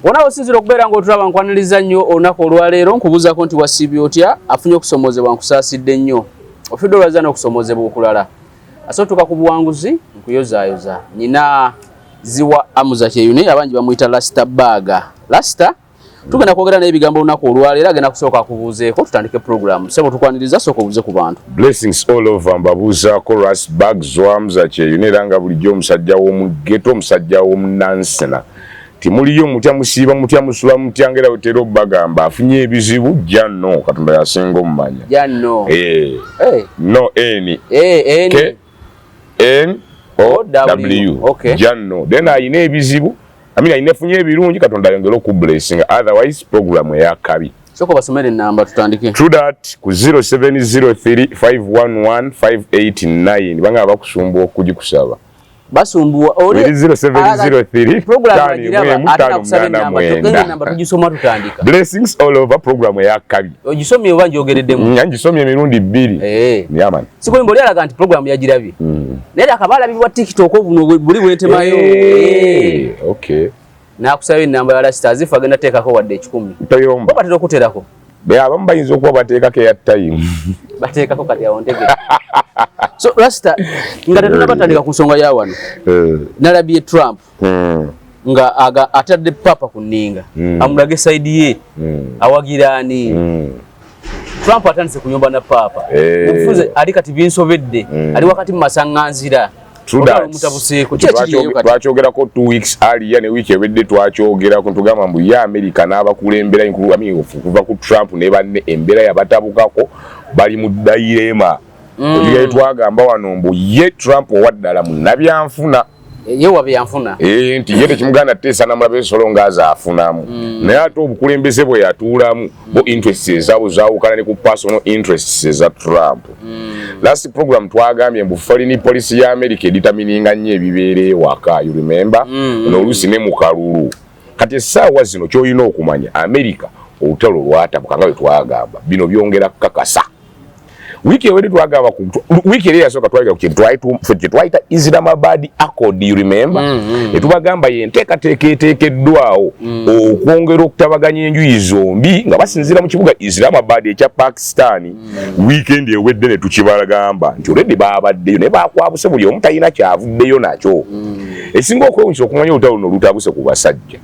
Wona osinzira okubeera ng'otulaba nkwaniriza nnyo olunaku olwaleero nkubuuzako nti wasiibye otya afunye okusomozebwa nkusaasidde nnyo ofidde olwaza n'okusomozebwa okulala asootuka ku buwanguzi nkuyozaayoza nyina ziwa amuza kyeyune abangi bamuyita lasita baaga lasita tugenda kwogera naye ebigambo olunaku olwaleero agenda kusooka akubuuzeeko tutandike programu sebo tukwaniriza sooka obuuze ku bantu blessings all over mbabuuzaako ras bags wamuza kyeyune era nga bulijjo omusajja w'omugeto omusajja w'omunansena timuliyo mutya musiiba mutya musula mutya ngera otera obbagamba afunye ebizibu janno katonda yasinga omumanya janno no n n n o w okay. janno then ayina ebizibu ayina efunye ebirungi katonda ayongera okublessinga otherwise program eyakabi soko basomere namba tutandike true that ku 0703511589 banga bakusumbuwa okugikusaba basumbuwa oli 0703 program namba tugisoma tutandika blessings all over program eyakabi ogisomye oba njogereddemu ngisomye emirundi 2 yaman siko mboli alaga nti program yagirabye naye akabala bibwa TikTok obuno buli bwetemayo okay nakusaba enamba ya Rasta zifa agenda teekako wadde 10 toyomba batera okuterako abamu bayinza okuba bateekako ya time bateekako kati awondege so Rasta nga tetunabatandika ku nsonga ya wano nalabye Trump nga atadde papa ku nninga amulage side ye awagirani Trump atandise kunyomba na papa mufuze ali kati binsobedde ali wakati mu masanganzira twakyogerako 2 weeks earlier ne week ewedde twakyogerako ntugamba mbu ya America n'abakulembera kuva ku Trump ne banne embeera yabatabukako bali mu dayirema oyigaye twagamba wano mbu ye Trump owaddala munnabyanfuna ye wabyanfuna nti ye tekimuganda teesa namulabe solo ngaaza afunamu naye ate obukulembeze bwe yatuulamu bo interests ezaabo zaawukana ne ku personal interests eza Trump last program twagambye mbu foreign policy ya America editamininga nnyo ebibeera ewaka you remember n'oluusi ne mu kalulu kati essaawa zino ky'olina okumanya America olutalo lwatabuka nga bwe twagamba bino byongera kukakasa wiki ewedde twagamba wiki eri yasooka twaliga ku kintu twayita Islamabad Accord you remember netubagamba yenteekateeka eteekeddwawo okwongera okutabaganya enjuyi zombi nga basinziira mu kibuga Islamabad ekya Pakistan weekend ewedde ne tukibagamba nti olwedde baabaddeyo ne bakwabuse buli omu talina kyavuddeyo nakyo esinga okwewunyisa okumanya olutalo luno lutabuse ku basajja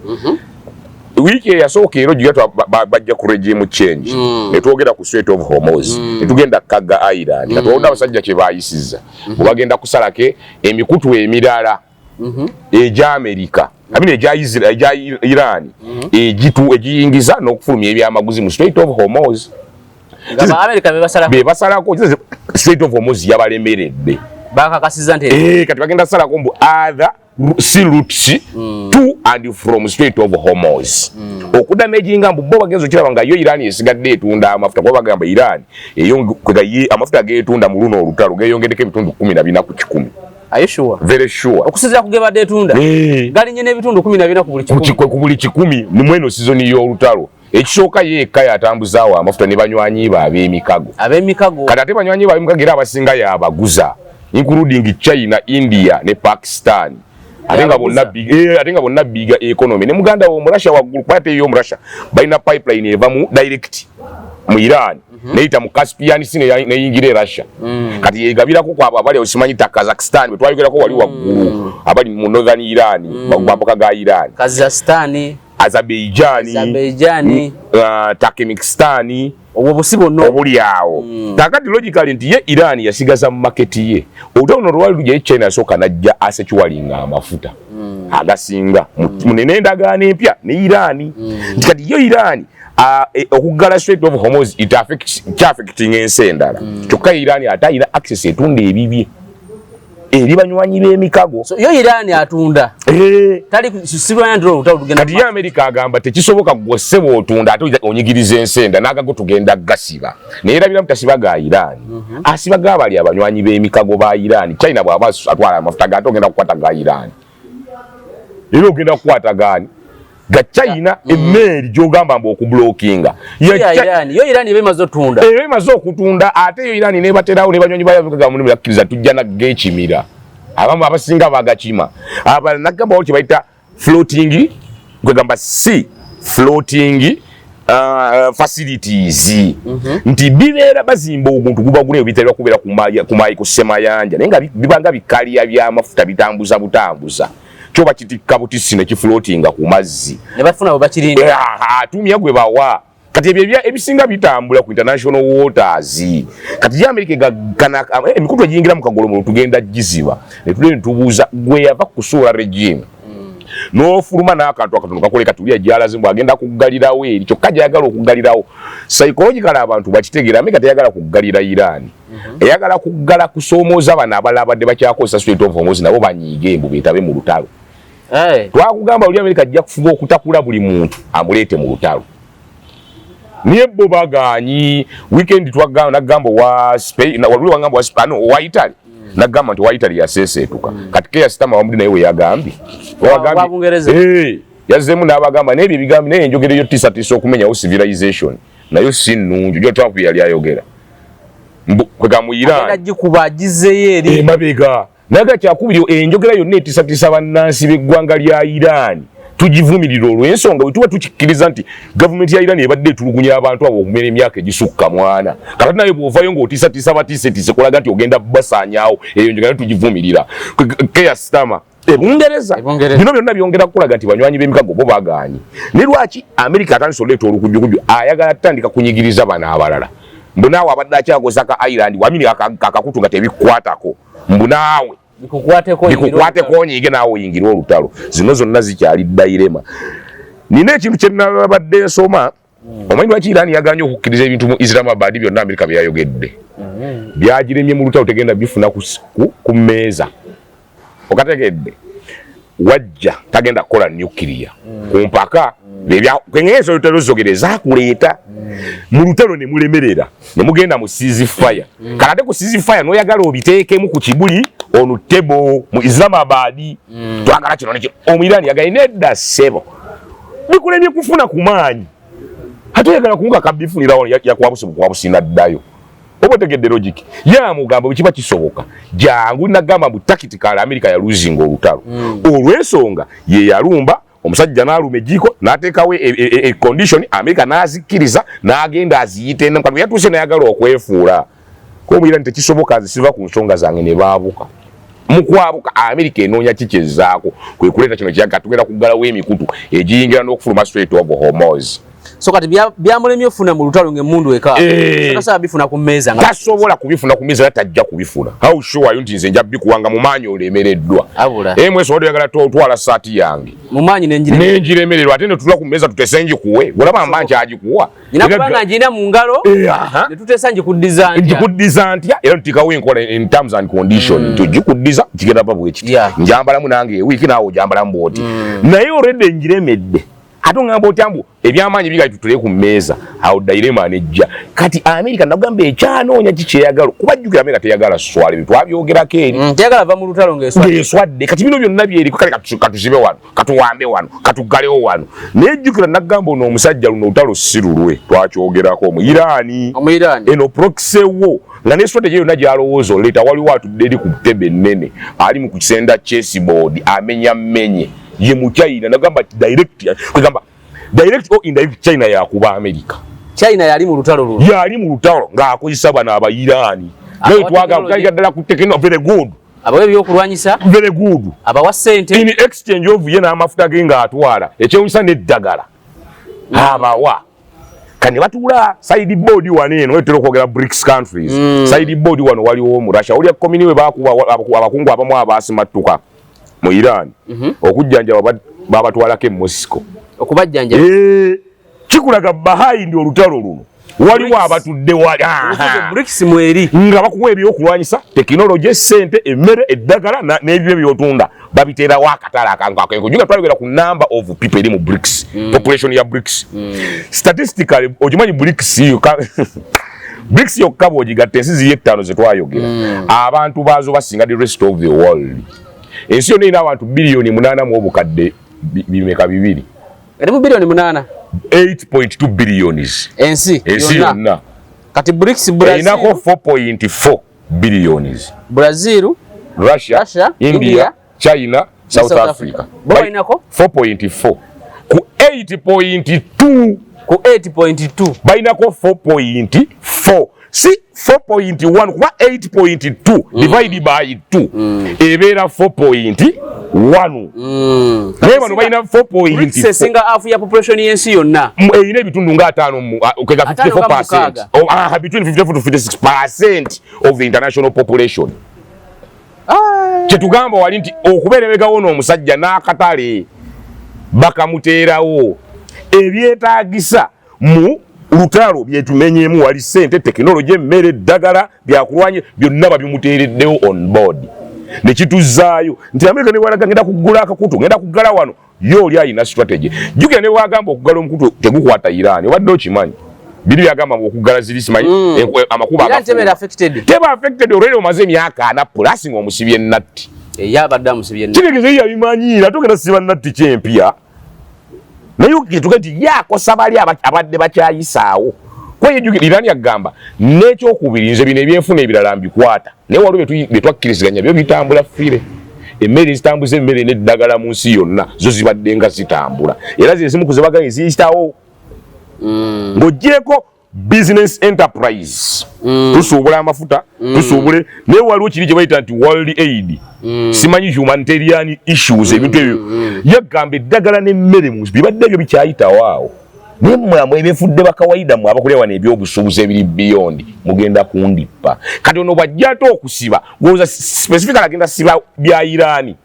wiki yasooka ero giga bajja ku regime change netwogera ku Strait of Hormuz netugenda Kaga Island katwolda abasajja kye bayisiza bagenda kusalake emikutu emirala eja America eja Iran ejiyingiza n'okufulumya ebyamaguzi mu Strait of Hormuz bebasalako Strait of Hormuz yabalemeredde bakakasiza nti kati bagenda salako mbu other sea routes to and from Strait of Hormuz okuda nejinga mbu bo bagenzo kiraba nga yo Iran esigadde etunda amafuta kwa bagamba Iran amafuta geetunda mu luno olutalo geyongedeko ebitundu 14 ku 10 are you sure very sure okusizira kugebadde etunda gali nyene ebitundu 14 ku buli 10 mu mweno season y'olutalo ekisooka yekka yatambuzaawo amafuta ne banywanyi ba ab'emikago kati ate banywanyi ba ab'emikago era abasinga yabaguza including China, India ne Pakistan atenga bonna biga economy ne muganda wo Russia waggulu kwate yo Russia balina pipeline evamu direct mu Iran neita mu Caspian Sea ne yingire Russia kati yegabirako kwa abali osimanyi ta Kazakhstan betwayogerako wali waggulu abali mu northern Iran bagwamboka ga Iran Kazakhstan Azerbaijan Turkmenistan obwo busibo no obulyawo takati logically nti ye Iran yasigaza mu market ye olutalo lwali luje China soka najja asechualinga amafuta agasinga munene endagaano empya ne Iran nti kati yo Iran okugala Strait of Hormuz it affecting ensi endala kyokka Iran atayina access etunda ebibye eri banywanyi b'emikago so yo Iran atunda tali sibwa ndro utagenda kati ya America agamba tekisoboka gwose botunda ate onyigiriza ensenda nagago tugenda gasiba neera bira mutasiba ga Iran asiba gabali abanywanyi b'emikago ba Iran China bwaba atwala amafuta gato ogenda kukwata ga Iran ero ogenda kukwata gani ga China email jogamba mbo okublockinga yo Iran ebemazo tunda ebemazo okutunda ate yo Iran ne baterawo ne banyonyi bayo ga mulimu yakiriza tujja na gechimira abamu abasinga bagachima aba nakamba oti baita floating kwegamba si floating facilities nti bibeera bazimba omuntu guba gune bitera kubeera kumayi kusemayanja naye nga bibanga bikaliya by'amafuta bitambuza butambuza kyoba kitikka butisi ne kifloatinga ku mazzi ne bafuna bakirinda atumya gwe bawa kati ebyo ebisinga bitambula ku international waters kati ya America gana emikutu ejingira mu kagolo tugenda giziba ne tuleni tubuuza gwe yava kusuula regime no fuluma n'akantu akatono kakoleka tuli ajalazimbwa agenda kugalirawo eri kyokka jayagala okugalirawo psychological abantu bakitegeera America teyagala kugalira Iran eyagala kugala kusomooza bana abalabadde bakyakozesa Strait of Hormuz nabo banyiige embu betabe mu lutalo twakugamba oli America ajja kufuba okutakula buli muntu amuleete mu lutalo niye bo baganyi weekend twagamba nagamba wa Spain na walulu wangamba wa Spain wa Italy nagamba nti wa Italy yasesetuka katike ya sitama wa mudina yewe yagambi yazemu n'abagamba n'ebyo bigambi naye enjogero yo tisatiso okumenya civilization nayo sinunju jo Trump yali ayogera kwega mu Iran agikubagize eri mabega naga kyakubiri enjogera yo netisatisa bannansi beggwanga lya Iran tugivumirira olw'ensonga bwe tuba tukikkiriza nti gavumenti ya Iran ebadde etulugunya abantu abo okumera emyaka egisukka mwana kati naye bw'ovaayo ng'otiisatiisa batiiseetiise kulaga nti ogenda basaanyaawo eyo njogera tugivumirira Keir Starmer Bungereza bino byonna byongera kulaga nti banywanyi b'emikago bo bagaanyi ne lwaki America atandise oleeta olukujjukujju ayagala tandika kunyigiriza bana abalala mbunaawe abadde akyagozaka Ireland wamini akakutu nga tebikwatako mbunaawe bikukwateko onyiige naawe oyingire olutalo zino zonna zikyali dayirema nina ekintu kye nabadde nsoma omanyi lwaki Iran yaganye okukkiriza ebintu mu Islamabad byonna America byayogedde byagiremye mu lutalo tegenda bifuna ku mmeeza okategedde wajja tagenda kukola nuclear ku mpaka kwengezo lutalo zogereza kuleeta mu lutalo ne mulemerera ne mugenda mu ceasefire kalate ku ceasefire no yagala obiteekemu ku kibuli onu table mu Islamabad twagala kino ne omwirani yagaine nedda sebo bikulemye kufuna kumanyi ate yagala kunga kabifunira ya kwabusinda ddayo obotegedde logic ya mugambo bikiba kisoboka jangu nagamba mu tactical America ya losing olutalo olw'ensonga ye yalumba omusajja n'aluma jiko n'ateekawo e condition America n'azikiriza n'agenda aziyite n'akatu yatuse n'ayagala okwefuula ko mwira ntekisoboka azisiva ku nsonga zange ne baabuka mukwabuka America enoonya kichezaako kwe kuleta kino kyaga tugenda kugalawo emikutu ejiyingira n'okufuluma Strait of Hormuz so kati byamulemye ofuna mu lutalo ng'emmundu eka akasaba bifuna ku mmeeza nga tasobola kubifuna ku mmeeza tajja kubifuna how sure are you nti nze nja bikuwanga mu maanyi olemereddwa mweso wadi yagala twala saati yange mu maanyi nenjiremererwa ate ne tutula ku mmeeza tutese njikuwe olaba mba nkyagikuwa ninakubanga njina mu ngalo ne tutesa njikuddiza ntya era tutikawo enkola in terms and condition tugikuddiza kigenda babu ekiti njambalamu nange ewiiki naawe ojambalamu bwoti naye olwedde njiremedde ate ngamba otyambu ebyamaanyi bigali tutule ku mmeeza awo dayirema nejja kati America nagamba ekyanoonya kikyeyagala kubajjukira America teyagala swala ebintu abyogerako eri teyagala va mu lutalo ng'eswadde kati bino byonna byeri kale katuzibe wano katuwambe wano katugalewo wano nejjukira nagamba ono omusajja luno olutalo si lulwe twakyogerako mu Irani eno proxewo nga neswadde yonna gyalowooza oleeta waliwo atudde eri ku ttebe ennene ali mu kusenda chessboard amenya mmenye ye mu China nagamba direct or indirect China yakuba America China yali mu lutalo ng'akozesa bana aba Irani naye twagala kayita ddala ku tekeno very good abawe ebyokulwanyisa very good abawa ssente in exchange of ye n'amafuta ge ng'atwala ekyewunyisa n'eddagala abawa kane batula side board wano eno wetera okwogera BRICS countries side board wano waliwo mu Russia oli komini we bakuba abakungu abamu abasimattuka mu Iran okujjanja babatwalako e Moscow okubajjanja kikulaga behind olutalo luno waliwo abatudde wali BRICS mweri nga bakuwa ebyokulwanyisa tekinologi sente emmere eddagala n'ebyo byotunda babiteerawo akatala akankakenkujuga twayogera ku number of people eri mu BRICS population ya BRICS statistically okimanyi BRICS yokka bw'ogigatta ensi ziri 5 zetwayogera abantu baazo basinga the rest of the world ensi yonna erina abantu biliyoni 8 mu obukadde bimeka bibiri eri mu biliyoni 8 8.2 billions ensi yonna kati BRICS Brazil inako 4.4 billions Brazil Russia India China South Africa bo inako 4.4 ku 8.2 ku 8.2 bainako 4.4 si 4.1 kuba 8.2 divide by 2 ebeera 4.1 naye bano balina 4.4 singa half ya population yensi yonna erina ebitundu nga 5 okega 54% between 54 to 56% of the international population. Kyetugamba wali nti okubeerebegawo n'omusajja n'akatale bakamuteerawo ebyetaagisa mu lutalo byetumenyemu wali ssente tekinologi emmere eddagala byakulwanye byonna babimuteereddewo on board ne kituzaayo nti Amerika ne bwalaga ngenda kuggula akakutu ngenda kuggala wano yo oli ayina strategy jjukira ne bwagamba okuggala omukutu tegukwata Iran wadde okimanyi biri byagamba okuggala ziri simanyi amakuba teba affected already omaze emyaka 4 plus ng'omusibye natti yabadde amusibye natti kitegeze yabimanyira tugenda siba natti kyempya naye okituka nti yakosa bali abadde bakyayisaawo kweyejjukira Iran yagamba n'ekyokubiri nze bino ebyenfuna ebirala mbikwata naye waliwo bye twakkiriziganya byo bitambula fire emmere zitambuza emmere n'eddagala mu nsi yonna zo zibadde nga zitambula era zizimu kuzibaganye ziyitawo ng'oggyeko business enterprise tusuubula amafuta tusuubule naye waliwo kiri kye bayita nti world aid simanyi humanitarian issues ebintu ebyo yagamba eddagala n'emmere mu bibadde ebyo bikyayitawo awo naye mmwe ebifudde bakawaida mu abakulya wano ebyobusuubuzi ebiri beyond mugenda kundippa kati ono bw'ajja ate okusiba goza specifically agenda siba bya Irani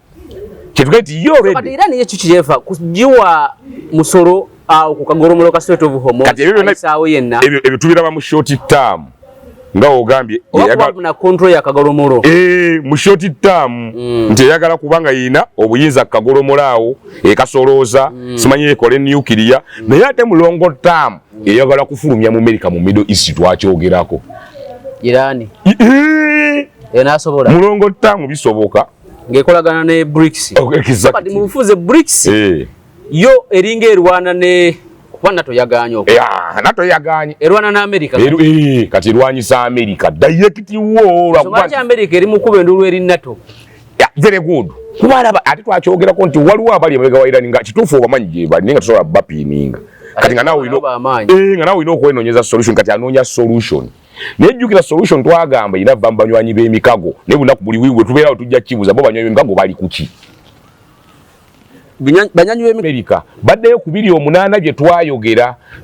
kyetuga nti yo already Irani ye kikiyefa kujiwa musoro ku kagolomolo ka Strait of Hormuz aisaawo yenna ebyo tubiraba mu short term nga ogambye na control ya kagolomolo mu short term nti eyagala kubanga yina obuyinza kagolomolo awo ekasolooza simanyi ekole nuclear naye ate mu long term eyagala kufulumya mu America mu Middle East twakyogerako Irani enasobola mu long term bisoboka ngekolagana ne BRICS exactly mu bufuze BRICS yo eringa erwana ne kuba NATO yaganye okwo NATO yaganye erwana na America kati erwanyisa America direct war lwa America eri mukube ndulu eri NATO very good kuba alaba ate twakyogerako nti waliwo abali emabega wa Iran nga kituufu obamanyi gye bali nga tusobola bapiininga kati nga nawe olina okwenonyeza solution kati anoonya solution nejjukira solution twagamba ina bambanywanyi b'emikago ne bunaku buli wiwe tubeerawo tujja kibuza bo banywanyi b'emikago bali kuki banywanyi b'Amerika baddeyo ku 8 bye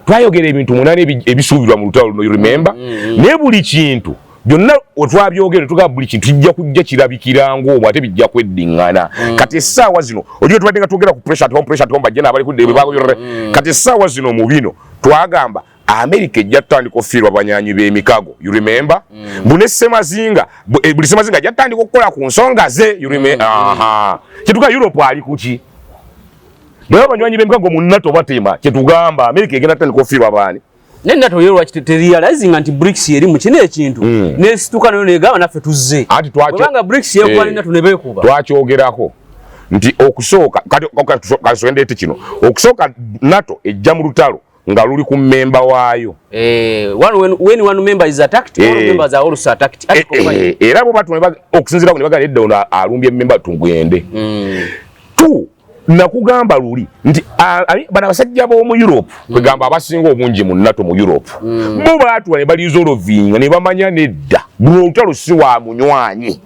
twayogera ebintu 8 ebisuubirwa mu lutalo luno remember ne buli kintu byonna otwabyogera tuga buli kintu kijja kujja kirabikira ng'omwo ate bijja kweddiŋŋana kati essaawa zino ojo tubadde nga twogera ku pressure at home bajja n'abali kudde kati essaawa zino mu bino twagamba America ejja tutandika okufiirwa banywanyi b'emikago you remember bune Ssemazinga buli Ssemazinga ajja tutandika okukola ku nsonga ze you remember kyetuga Europe ali kuki naye abanywanyi b'emikago mu NATO batema kyetugamba America egenda tutandika okufiirwa baani ne NATO yo realizing anti BRICS eri mu kino ekintu nesituka nayo negaba naffe tuzze kubanga BRICS yekwali NATO ne beekuba twakyogerako nti okusooka kati sogendeete kino okusooka NATO ejja mu lutalo nga luli ku member waayo when one member is attacked all members are also attacked era bo batu okusinzira ku ne bagala edda ono alumbye member tugende tu nakugamba luli nti bana basajja b'omu Europe kwegamba abasinga obungi mu NATO mu Europe bo baatu ne balizolovinga ne bamanya nedda buno olutalo si wa munywanyi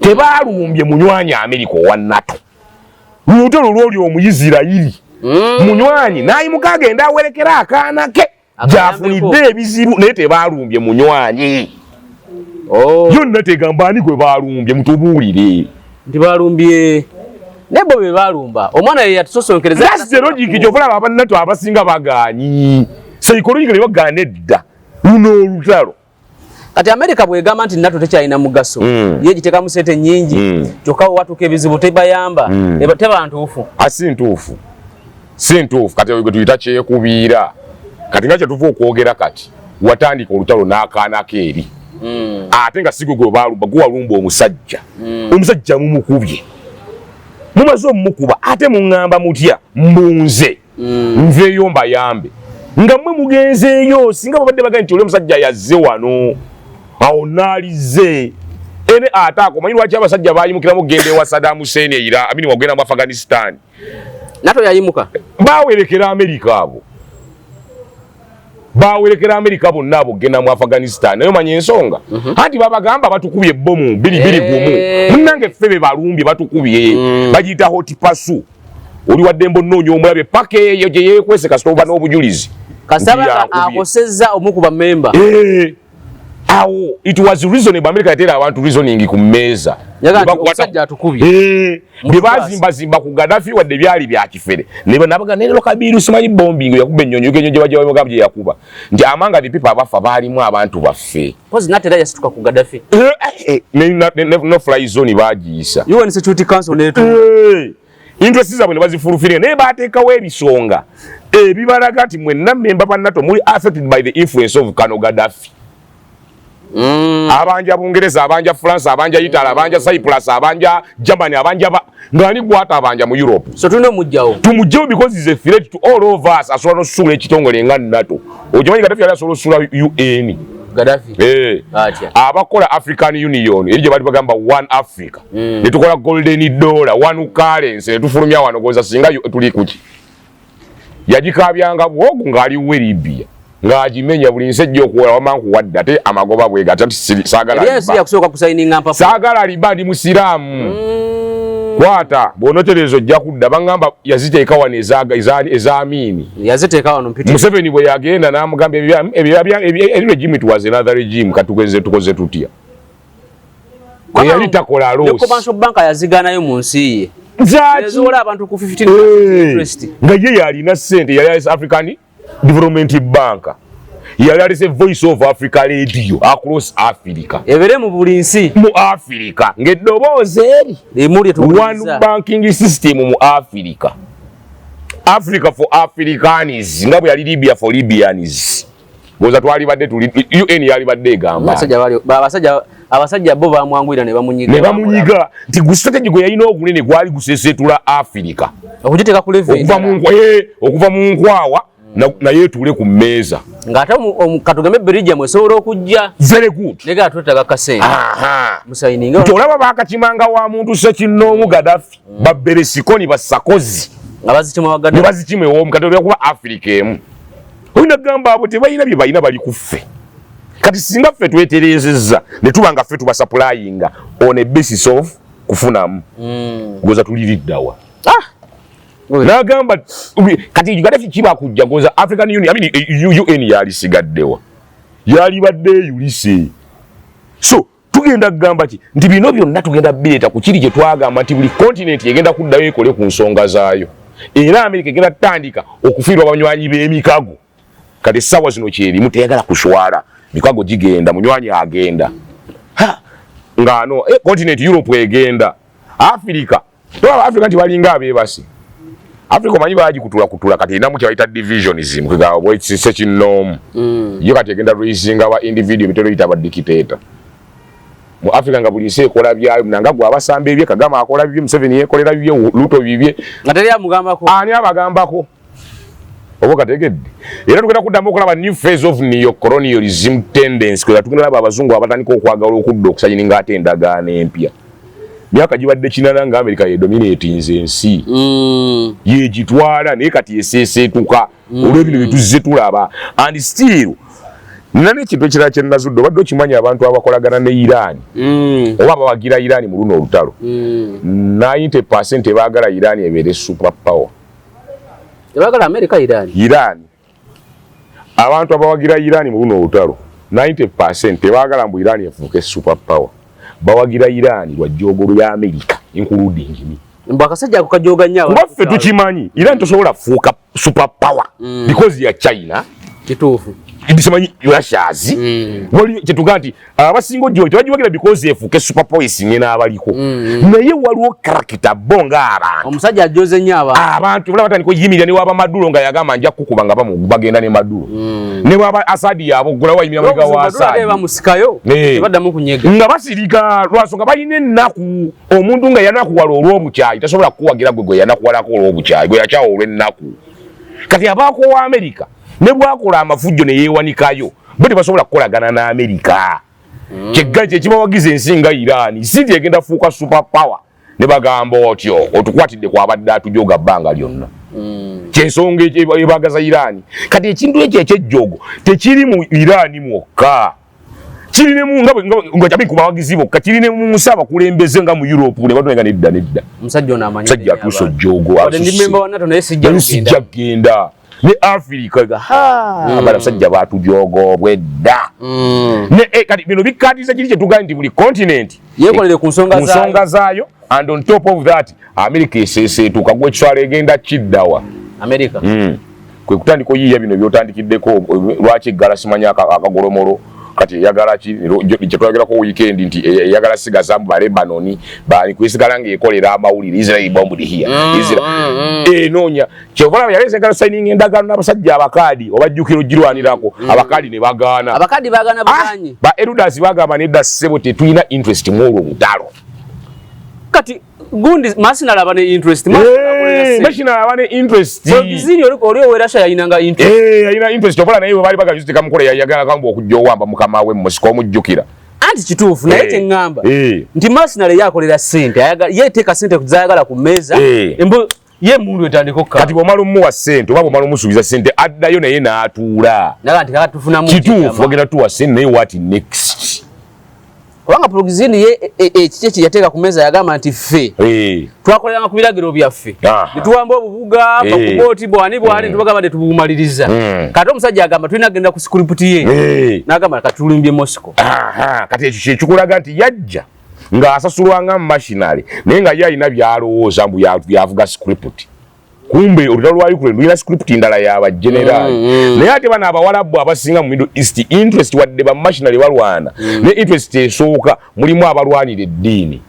tebaalumbye munywanyi America owa NATO olutalo lwoli Omuyisirayiri munywanyi nayimuka agenda awerekera akaana ke gyafunidde ebizibu naye tebaalumbye munywanyi yonna tegamba ani gwe baalumbye mutubuulire nti baalumbye nebo be balumba omwana ye yatusosonkereza that's logic kyokulaba abanato abasinga baganyi psychological bagane edda luno olutalo kati America bwegamba nti NATO tekyalina mugaso ye giteka mu sente nyingi kyokka watu kebizibu tebayamba teba ntuufu si ntuufu kati gwe tuyita kyekubiira kati nga kyetuva okwogera kati watandika olutalo n'akaana keeri ate nga sigwe gwe balumba gwewalumba omusajja mumukubye mumaze omukuba ate muŋŋamba mutya mbunze nveeyo mbayambe nga mmwe mugenzeeyo singa babadde bagambye nti oli omusajja yazze wano awo naalize ene ate ako omanyi lwaki abasajja baayimukiramu okugenda ewa Saddam Hussein era wagenda mu Afghanistan NATO yayimuka bawerekera America bonna abo genda mu Afghanistan nayo manye ensonga anti babagamba batukubye bomu bili gumu munnange febe balumbi batukubye bagita hot pasu oli wadembo nnonyo omulabe pake yeyo je yekwese kasitoba n'obujulizi kasaba akosezza omukuba member awo it was reasonable America yatera abantu reasoning ku meza yagasajja atukubye bibazimba ku Gaddafi wadde byali bya kifere niba nabaga nero kabiru simanyi bombing yakubbe ennyonyo genyo baje bagabye yakuba nti amanga di pipa abafa balimu abantu baffe pose natera yasituka ku Gaddafi no fly zone bagiisa UN Security Council netu interest zabwe bazifulufire ne bateekawo ebisonga ebibalaga ati mwenna member ba NATO muli affected by the influence of Colonel Gaddafi abanja Bungereza abanja France abanja Italy abanja Cyprus abanja Germany abanja ngani gwata abanja mu Europe so tuno mujjawo tumujjawo because is a threat to all of us asobola no sula ekitongole nga NATO ojimanyi Gaddafi yali asobola sula UN Gaddafi abakola African Union erije bali bagamba one Africa netukola golden dollar one currency netufulumya wano goza singa tuli kuki yajikabyanga bwogu ngali Libya ngajimenya buli nsejje okuwala wamanku wadde ate amagoba bwe gatati sagala yes ya kusoka kusayininga mpapa sagala libadi musiramu kwata bonoterezo jja kudda bangamba yaziteeka wano ezamini yaziteeka wano mpiti Museveni bwe yagenda namugamba ebyo regime tuwaze another regime tukoze tutya yali takola losi Neko Banso Banka yaziganayo mu nsi ye ezola abantu ku 15 interest nga ye yalina sente yali African Development Bank yali alise Voice of Africa radio across Africa ebere mu bulinsi mu Africa ngeddoboze eri emuli one banking system mu Africa for Africans ngabo yali Libya for Libyans goza twali badde tuli UN yali badde gamba abasajja bo bamwangwira ne bamunyiga nti gustrategy gwe yalina ogunene gwali gusesetula Africa okujiteka ku level okuva mu nkwawa na yetule ku meza ngata katugambe Belgium esobola okujja very good lega atutaga kasente musayininga tolaba bakachimanga wa muntu sekinoomu Gaddafi baberesikoni basakozi abazitima wa Gaddafi bazikime wo mukatolera kuba Africa emu oyina gamba abo tebayina bye bayina bali kuffe kati singa ffe tweterezeza ne tubanga ffe tuba supplyinga on a basis of kufunamu goza tuliriddawa nagamba kati Gaddafi kiba kujja goza African Union UN yali sigaddewa yali badde yulise so tugenda kugamba ki nti bino byonna tugenda bileta ku kiri kye twagamba nti buli continent yegenda kuddayo ekole ku nsonga zaayo era America egenda tandika okufiirwa abanywanyi b'emikago kati sawa zino kyeri muteyagala kushwara mikago gigenda munywanyi agenda ngano continent Europe egenda Africa toba Africa nti balinga abebasi Africa manyi baji kutula kati namu kyaita divisionism kugaba bwe search norm yo kati egenda raising wa individual bitero itaba dictator mu Africa nga buli sekola byayo nanga gwa abasambe bye Kagama akola bye Museveni yekolera bye Ruto bibye ngateri amugambako ani abagambako obo kategedde era tugenda kuddamu okulaba new phase of neo-colonialism tendency kwa tugenda laba abazungu abatandika okwagala okudda okusayininga ate endagaano empya myaka gibadde kinana nga America yedominate ensi yegitwala naye kati eseseetuka olw'ebino bye tuzze tulaba and still nina ekintu ekirala kye nnazudde obadde okimanya abantu abakolagana ne Iran oba bawagira Iran mu luno olutalo 90% baagala Iran ebeere super power ebagala America Iran abantu abawagira Iran mu luno olutalo 90% baagala mbu Iran efuuke super power bawagira Iran lwa jogolo ya America including me mbakasajja kukajoga nnyo baffe tukimanyi Iran tosobola fuuka super power because ya China kituufu Ibisemanyi Russia's wali kyetuganti abasingo jjo tebajiwagira because efuuke super power singena abaliko naye waliwo character bonga abantu omusajja ajoze nnyo abantu bala batandiko yimirira ne waba Maduro nga yagamba nja kukubanga bagenda ne Maduro ne waba Assad yabo gula wa yimira mwiga wa Assad Maduro eba musikayo tebaddamu kunyega nga basirika lwaso nga balina ennaku omuntu nga yanakuwala olw'obukyayi tasobola kuwagira gwe yanakuwalako olw'obukyayi gwe yakyawa olw'ennaku kati abaako wa America ne bwakola amafujjo ne yeewanikayo bo tebasobola kukolagana na America kyegaje kibawagiza ensinga Iran si egenda fuuka super power ne bagamba otyo otukwatidde kwabadde atujoga bbanga lyonna kyensonga ebagaza Iran kati ekintu ekyo ekyejjogo tekiri mu Iran mwokka kirine mu nga jabi kubawagizi bokka kirine mu musaba kulembeze nga mu Europe ne batonga nedda musajja ono amanyi musajja atuso jjogo ndi member wa NATO naye sijja genda ne Africa ga abala musajja batu jjogo bwedda ne kati bino bikatiza kiri kye tugandi buli continent yekolere ku nsonga zaayo and on top of that America esese tukagwe kiswala egenda kiddawa America kwe kutandiko yiya bino byotandikiddeko lwaki gala simanya akagolomolo kati yagala ki kyetwagera ko weekend nti yagala siga zambu ba Lebanon bali kwisigala ngekolera amawulire Israel bomb here Israel nonya kyovala yalese ngalo signing endagano n'abasajja abakadi obajjukiro girwanirako abakadi ne bagana baganyi ba Erudas bagamba nedda sebo tetuyina interest mu mutalo kati gundi masinala abane interest masinala abane interest so bizini oli owerasha yayinanga interest yayina interest okola naye bali baga juste kamukole yayagala kambo okujjo wamba mukama we musiko omujjukira anti kituufu naye kyengamba nti masinala yakolera sente yeteeka sente kuzayagala ku meza embo ye mundu etandiko kati bomalo muwa sente oba bomalo musubiza sente addayo naye naatuula naga nti kaka tufuna mu kituufu ogenda tuwa sente naye what next kubanga progizini ye ekiki yateeka ku meza yagamba nti ffe twakoleranga ku biragiro byaffe nituwamba obubuga bakuboti bwani tubagamba nti tubumaliriza kati omusajja agamba tulina genda ku sikuriputi ye n'agamba katulumbye Moscow kati ekyo kyekikulaga nti yajja ng'asasulwanga mu mashinale naye nga ye alina byalowooza mbu yavuga sikuriputi kumbe olutalo lwa Ukraine lulina script ndala yaba general naye ate bana abawalabu abasinga mu Middle East interest wadde ba machinery balwana ne interest esooka mulimu abalwanira eddiini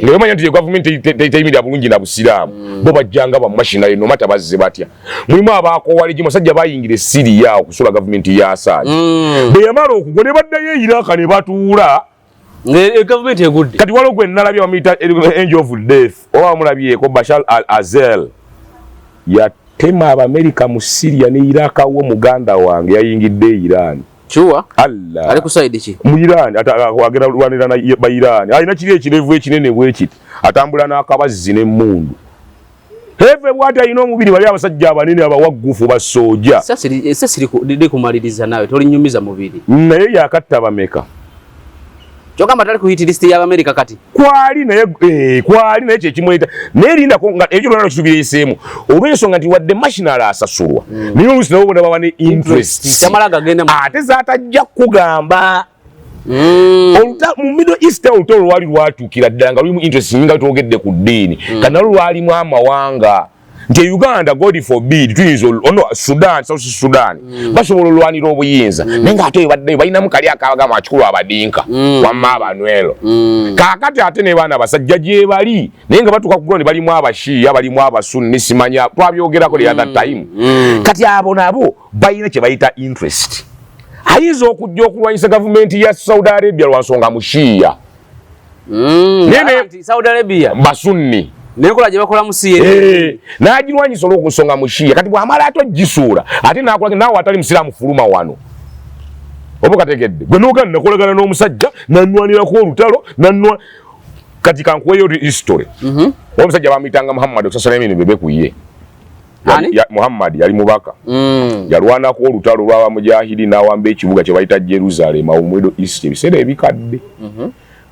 ngero manya nti government teyimira bulungi na busiraamu bo bajjanga ba machinery no mata bazze batya mulimu abakowaliji musajja bayingire Syria okusula government ya Assad beyamala okugone baddayo Iraq ne batuula government egudde kati walo gwe nalabye bamuyita angel of death oba mulabyeko Bashar al-Assad yatema Abamerika mu Syria ne Iraq wo muganda wange yayingidde Iran chuwa Allah ali kusaidi ki mu Iran atagera lwanira na ba Iran alina kiri ekirevu ekinene bwekiti atambula n'akabazi n'emmundu heve bwata ino mubiri bali abasajja abanene abawaggufu basoja sasiri kumaliriza nawe tolinyumiza mubiri naye yakatta Bameka choka matali ku hit list ya America kati kwali naye kyekimweta nerinda ko nga ekyo lwana kisubira isemu olwensonga nti wadde machinery asasulwa niyo olusi nabo bona baba ne interest tamalaga genda ate zatajja kugamba mu Middle East olutalo lwali lwatuukira ddala nga lulimu interest nga twogedde ku ddiini kanalo lwalimu amawanga nti Uganda God forbid tuyinza Sudan South Sudan basobola olwanira obuyinza naye nga ate baddeyo balinamu kali akabagamba akikulu abadinka wamma abanywelo kaakati ate ne baana basajja gye bali naye nga batuuka ku ground balimu abashiya balimu abasunni simanya twabyogerako the other time kati abo nabo balina kye bayita interest ayinza okujja okulwanyisa gavumenti ya Saudi Arabia lwansonga mushiya Saudi Arabia basunni nekola je bakola musiye najirwanyisa olw'okusonga mushiya kati bwamala ato gisula ate nakola nawe atali musiraamu fuluma wano obo kategedde gwe nogana nakolagana n'omusajja nanwanira ko olutalo nanwa kati kankweyo history omusajja bamuyitanga Muhammad okusasala emini bebe kuye Muhammad yali mubaka yalwana ko olutalo lwa mujahidi n'awamba ekibuga kye bayita Jerusalem mu Middle East ebiseera ebikadde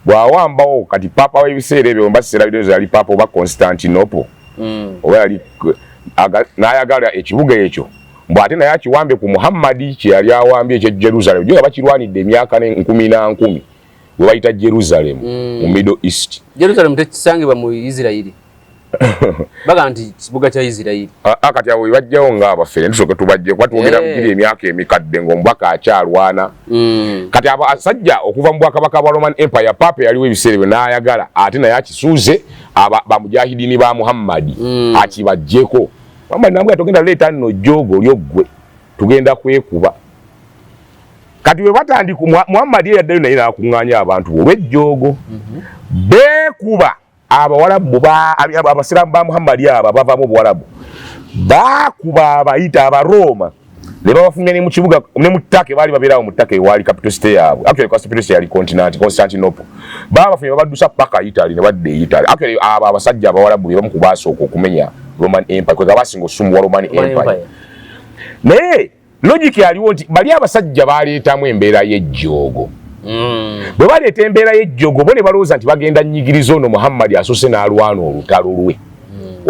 bwawambawo kati papa w'ebiseera ebyo mbasera bidozo yali papa oba Constantinople oba yali n'ayagala ekibuga ekyo mbwate naye akiwambe ku Muhammadi kye yali awambye ekye Jerusalem jo bakirwanidde emyaka 10 we bayita Jerusalem mu Middle East. Jerusalem tekisangibwa mu Isiraeli baga nti kibuga kya Isiraeli kati awo bajjawo ng'abafere tusooke tubajje kuba twogera kugiri emyaka emikadde ng'omubaka akyalwana kati abasajja okuva mu bwakabaka bwa Roman Empire papa yaliwo ebiseera byo n'ayagala ate naye akisuuze bamujahidini ba Muhammadi akibajjeko Muhammadi nabwe tugenda leeta nno jogo lyoggwe tugenda kwekuba kati we batandika Muhammadi yaddayo naye n'akuŋŋaanya abantu olw'ejjoogo beekuba abawalabu abasiraamu ba Muhammadi aba bavamu obuwalabu bakuba abayita abaroma ne babafunye ne mu kibuga ne mu ttaka baali babeerawo mu ttaka ewali capital city yaabwe actually capital city yali Constantinople babafunye babaddusa paka Italy ne badde Italy actually abo abasajja abawalabu be bamu kubasooka okumenya Roman Empire kwega basinga osumu wa Roman Empire naye logic yaliwo nti bali abasajja baleetamu embeera y'ejjoogo bwe baleeta embeera y'ejjoogo bo ne balowooza nti bagenda nnyigiriza ono Muhammad asose n'alwana olutalo lwe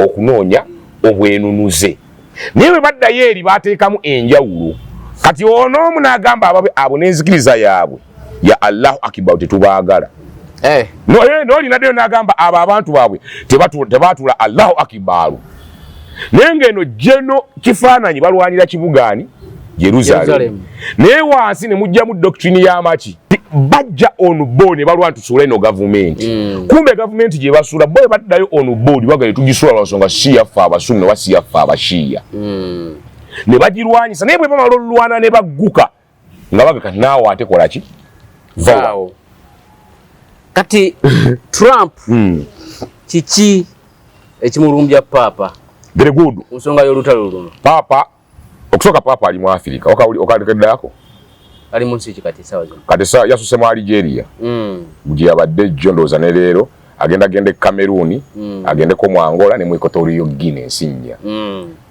okunoonya obwenunuze naye bwe baddayo eri baateekamu enjawulo kati ono n'agamba ababe abo n'enzikiriza yaabwe ya Allahu Akbar tetubaagala n'olina ddeyo n'agamba abo abantu baabwe tebaatuula Allahu Akbar naye ng'eno jeno kifaananyi balwanira kibugaani Jerusalem naye wansi ne mujjamu doctrine y'amaki bajja on board ne balwa ntusula eno government kumbe government gye basula boye baddayo on board bagale tugisula lwasonga Shia fa abasuni ne wasiya fa abashia ne bagirwanyisa naye bwe bamala olulwana ne bagguka nga bagaka naawo ate kola ki vao kati Trump kiki ekimulumbya papa very good nsonga y'olutalo luno papa okusoka papa ali mu Africa okadekedako ali mu nsi kati sawa zino kati sawa yasuse mu Algeria gye yabadde jondoza ne leero agende Cameroon agende ko mu Angola ne mu Equatorial Guinea nsinya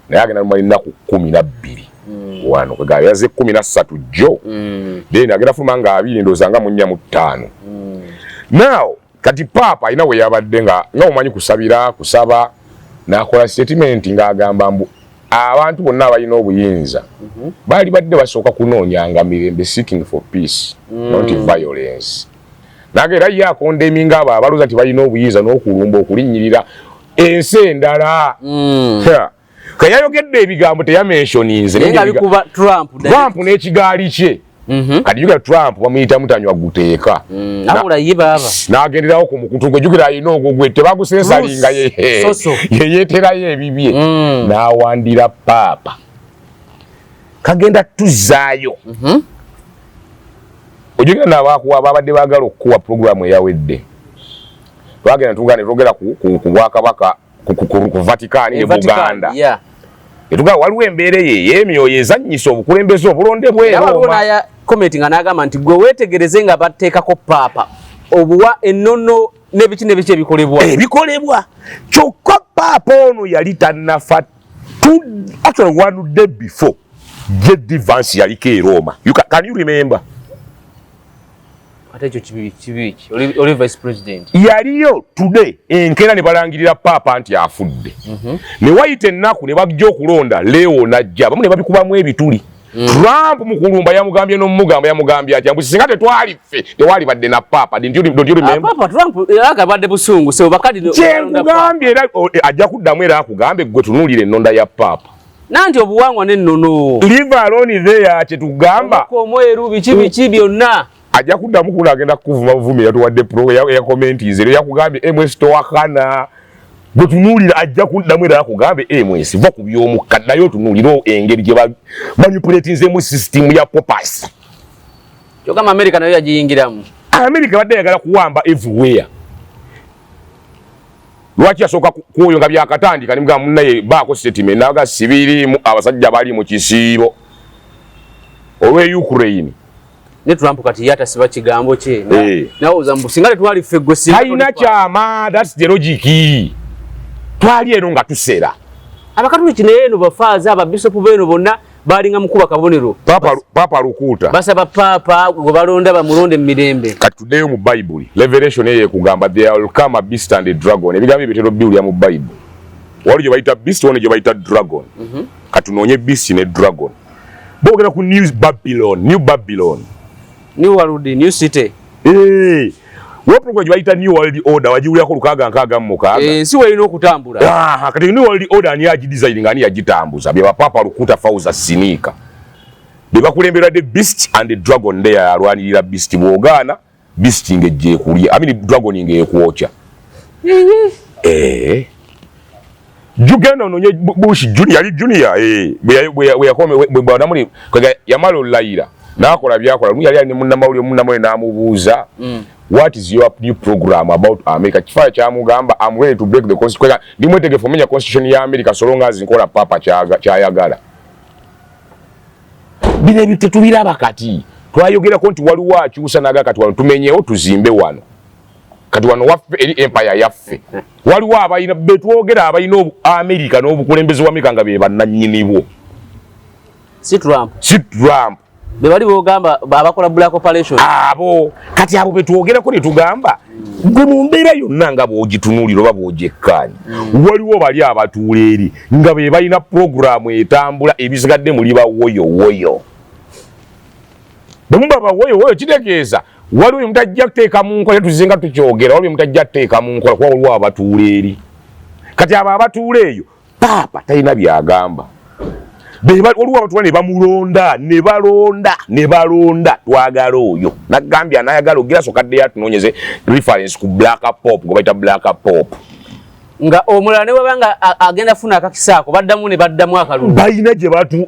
naye agenda mu nnaku 12 wano kwega yaze 13 jo then agenda fuma nga 2 ndoza nga munya mu 5 now kati papa ina we yabadde nga omanyi kusaba nakola statement nga agamba mbu abantu bonna abalina obuyinza bali badde basooka kunoonyanga mirembe seeking for peace not violence nagera yakondeminga abo abalooza nti balina obuyinza n'okulumba okulinnyirira ensi endala kayayogedde ebigambo teyamentioninze Trump n'ekigaali kye kati yuga Trump bamuyita mutanywa guteeka abula yiba aba nagenderawo ku mukutu gwe jukira ayina ogwo gwe tebagusensalinga yeyeeterayo ebibye n'awandira papa kagenda tuzaayo ojukira n'abakuwa babadde baagala okukuwa programu eyawedde twagenda tugane twogera ku Bwakabaka ku Vatican ne Buganda etuga waliwo embeera ey'emyoyo ezannyisa obukulembeze obulonde bwe comment nga nagamba nti gwe wetegereze nga bateekako papa obuwa ennono n'ebiki ebikolebwa kyokka papa ono yali tannafa actually one day before J.D. Vance yaliko e Roma can you remember ate ekyo kibi oli vice president yaliyo today enkera ne balangirira papa nti afudde ne wayita ennaku ne bajja okulonda Leo najja bamu ne babikubamu ebituli Trump mukulumba yamugambye n'omugamba yamugambye ati ambu singa tetwali ffe tewali badde na papa don't you remember papa Trump yakabadde busungu so bakadi mugambye era ajja kuddamu era akugambe gwe tunuulire ennonda ya papa nanti obuwangwa n'ennono live alone there kyetugamba omweru biki byonna ajja kuddamu kuna agenda kuvuma buvumi yatuwadde pro ya commenties era yakugambye MS towakana gwe tunuulira ajja kuddamu era akugambe MS va ku by'omukaddayo tunuulira engeri gye manipulatinzemu system ya popas kyokama America nayo yagiyingiramu America badde yagala kuwamba everywhere lwaki yasooka kuoyo nga byakatandika ne mugamba munnaye baako statement naga sibiriimu abasajja bali mu kisiibo olw'e Ukraine ne Trump kati yata siba kigambo kye nawo zambu singale twali feggo si haina kyama that's the logic twali eno nga tusera abakatuli kino eno bafaaza ababishopu beno bonna balinga mukuba kabonero papa lukuta basaba papa go balonda bamulonde mirembe kati tuddeyo mu Bible Revelation eye kugamba there will come a beast and a dragon ebigambo bitero Biblia mu Bible wali gye bayita beast wali gye bayita dragon kati tunoonye beast ne dragon bogera ku new Babylon New World, New City. Waprogo gye New World Order wajiwulako lukaga mu mukaga. Si walina okutambula. Kati New World Order ani yagidesign ngani yagitambuza. Bye papa lukuta fauza sinika. Bye bakulembera the beast and the dragon there alwanirira beast bwogana beast ngeje kulya. Dragon ngeye kuocha. Jugenda ononye Bush Junior bwe yakome bwe bwana muri kwega yamalo layira. Nakola byakola yali ali munnamawulire n'amubuuza what is your new program about America kifaya kyamugamba I'm ready to break the constitution ndimwetegefu omenya constitution ya America so long as nkola papa kyayagala bine bitetubiraba kati twayogerako nti waliwo akyusa naga kati wano tumenyewo tuzimbe wano kati wano waffe eri empire yaffe waliwo abayina betwogera abayina America n'obukulembeze wa America nga be bannannyinibo si Trump be bali bogamba abakola black operation abo kati abo betwogerako ne tugamba gwe mu mbeera yonna nga bw'ogitunuulira oba bw'ogyekkaanya waliwo bali abatuula eri nga be balina puroguramu etambula ebisigadde muli bawoyowoyo bwe muba bawoyowoyo kitegeeza waliwo mutajja kuteeka mu nkola tuzizenga tukyogera waliwo mutajja kuteeka mu nkola kuba waliwo abatuula eri kati abo abatuula eyo paapa talina byagamba waliwo abatuula ne balonda twagala oyo nagambye anayagala ogira sokaddeyo atunoonyeze reference ku black pop gwe bayita black pop nga omulala ne wabanga agenda funa akakisaako baddamu akalulu balina gye batu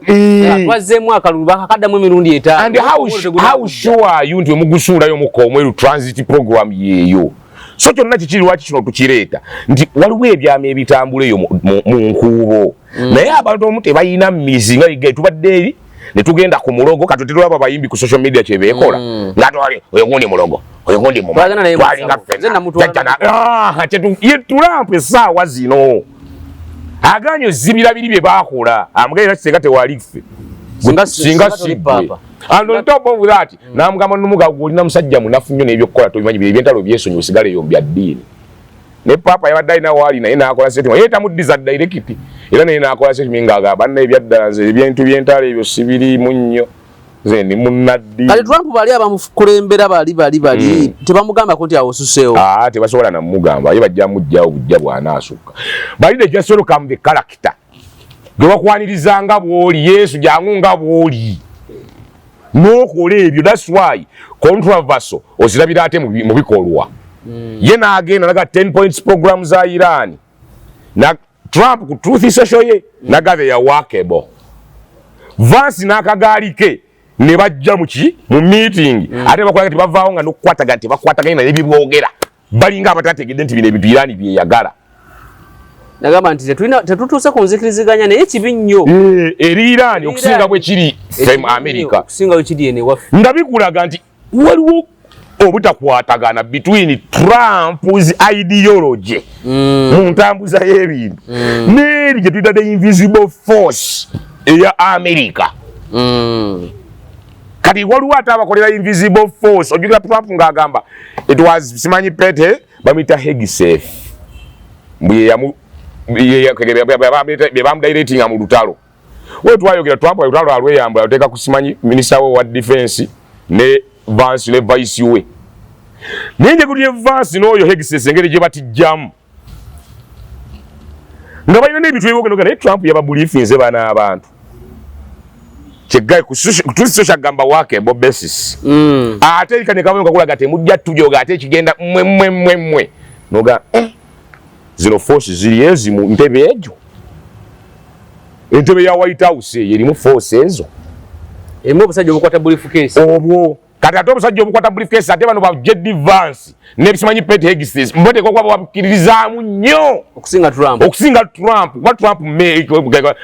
twazeemu akalulu bakakaddamu emirundi etaano and how sure are you nti wemugusuulayo muka omweru transit program yeeyo so kyonna kikiri lwaki kino tukireeta nti waliwo ebyama ebitambula eyo mu nkuubo naye abantu omu tebalina mmizi nga bigaye tubadde eri ne tugenda ku mulogo kati tetulaba bayimbi ku social media kye beekola nga twali oyo gundi mulogo oyo gundi mutwalinga ye Trump essaawa zino aganye ozibira biri bye baakola amugaira kitenga tewali ffe singa sibbwe and on top of that namugamba numuga olina musajja munafu nnyo n'ebyokukola tobimanyi bye byentalo byesonyi osigale yombi addiini ne papa yabadde alina waali naye n'akola setima ye tamuddiza direct era naye n'akola setima ng'agamba banna ebyaddaala nze ebintu byentalo ebyo sibiriimu nnyo nze ndi munnaddiini kati Trump bali abamukulembera bali tebamugambako nti awosuseewo tebasobola namugamba ye bajja mujjawo bujja bw'anaasukka bali de just welcome the character gwe bakwanirizanga bw'oli Yesu jangu nga bw'oli n'okola ebyo that's why controversial ozirabira ate mu bikolwa ye n'agenda naga 10 points program za Iran na Trump ku truth social ye nagave ya workable Vance n'akagaali ke ne bajja mu meeting ate bakola kati bavaawo nga n'okukwataga nti bakwataganye naye bibwogera balinga abatategedde nti bino ebintu Iran byeyagala nagamba nti tetutuuse ku nzikiriziganya naye kibi nnyo eri Iran okusinga bwe kiri from America okusinga bwe kiri ene waffe nga bikulaga nti waliwo obutakwatagana between Trump's ideology mu ntambuza y'ebintu n'eri gye tuyita the invisible force eya America kati waliwo ate abakolera invisible force ojjukira Trump ng'agamba it was simanyi pete bamuyita Hegseth bebamudirectinga mu lutalo wetwayogera Trump olutalo alweyambula oteeka kusimanyi minisita we wa defense ne Vance ne vice we naye nje kuli Vance n'oyo Hegseth engeri gye batijjamu nga balina n'ebintu ebyogera naye Trump yababuliifinze bana abantu kyegaye ku social gamba wake bo basis ate ikane kaboneka kulaga temujja tujoga ate kigenda mmwe noga zero force ziri ezi mu ntebe ejo entebe ya White House yerimu force ezo emu obusajja obukwata briefcase obwo kati ate obusajja obukwata briefcase ate bano ba J.D. Vance nebisimanyi Pete Hegseth mbote kwa babikirizamu nnyo okusinga Trump what Trump made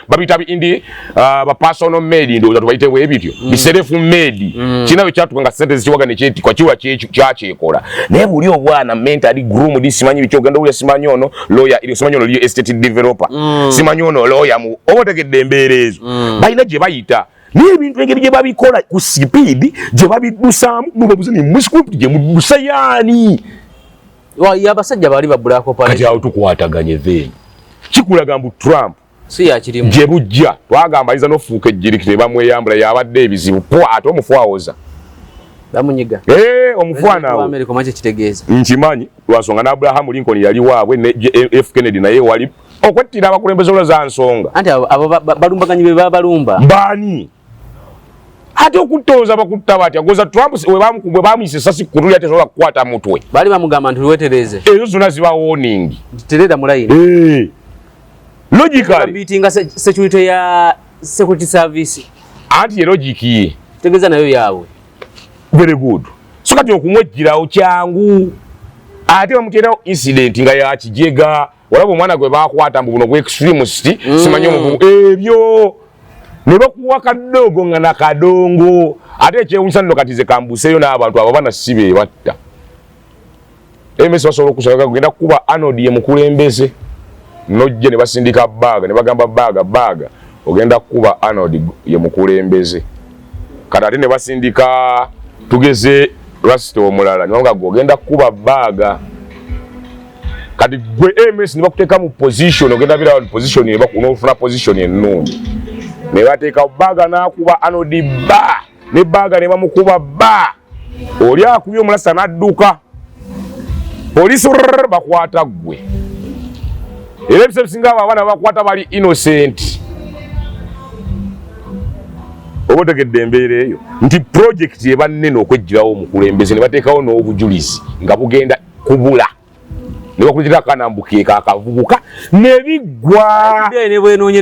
babita indi ba personal made ndo tubayite webityo biself made kinawe kyatuka sentence kiwaga ne kyeti kwa kiwa kyachekola naye buli obwana mentally groom disimanyi bikyogenda uli simanyi ono lawyer ili simanyi ono li estate developer simanyi ono lawyer mu obotegedde embeerezo bayina gye bayita n'ebintu engeri gye babikola ku speed gye babidusaamu mubabuze ne mu script gye mudusa yaani abasajja bali ba black operation kati awo tukwataganye then kikulaga mbu Trump si yakirimu gye bujja twagamba aliza n'ofuuka ejjirikire bamweyambula yabadde ebizibu po ate omufwawoza bamunyiga omufwanawo America mache kitegeeza nkimanyi lwasonga na Abraham Lincoln yali waabwe ne F Kennedy naye wali okwettira abakulembeze za nsonga anti abo balumbaganyi be babalumba bani ate okutooza bakutta batya goza Trump we bamuyise sasi kutuli ate sobola kukwata mutwe bali bamugamba nti wetereze ezo zonna ziba warning tereda mulayini logically beatinga security ya security service anti logic ye tegeza nayo yawe very good so kati okumwejjirawo kyangu ate bamuterawo incident nga yakijega walabo omwana gwe bakwata mbu buno gwe extremist simanyi omuvubu ebyo ne bakuwa kadogo nga nakadongo ate ekyewunyisa nno kati ze kambuseeyo n'abantu abo bana sibe batta MS basobola okusanga kugenda kuba Arnold ye mukulembeze nojje ne basindika baga ne bagamba baga ogenda kuba Arnold ye mukulembeze kati ne basindika tugeze Rasto omulala niwanga ogenda kuba baga kati gwe MS ne bakuteka mu position ogenda bira position ne bakunofuna position ennungi ne bateka baga na kuba Arnold ne baga ne bamukuba oli akubye omulasa nadduka polisi bakwata gwe era ebisebisinga abaana bakwata bali innocent obotegedde embeera eyo nti project eba nnene okwejjirawo omukulembeze ne bateekawo n'obujulizi nga bugenda kubula ne bakulitira akanambukeeka akavubuka ne biggwa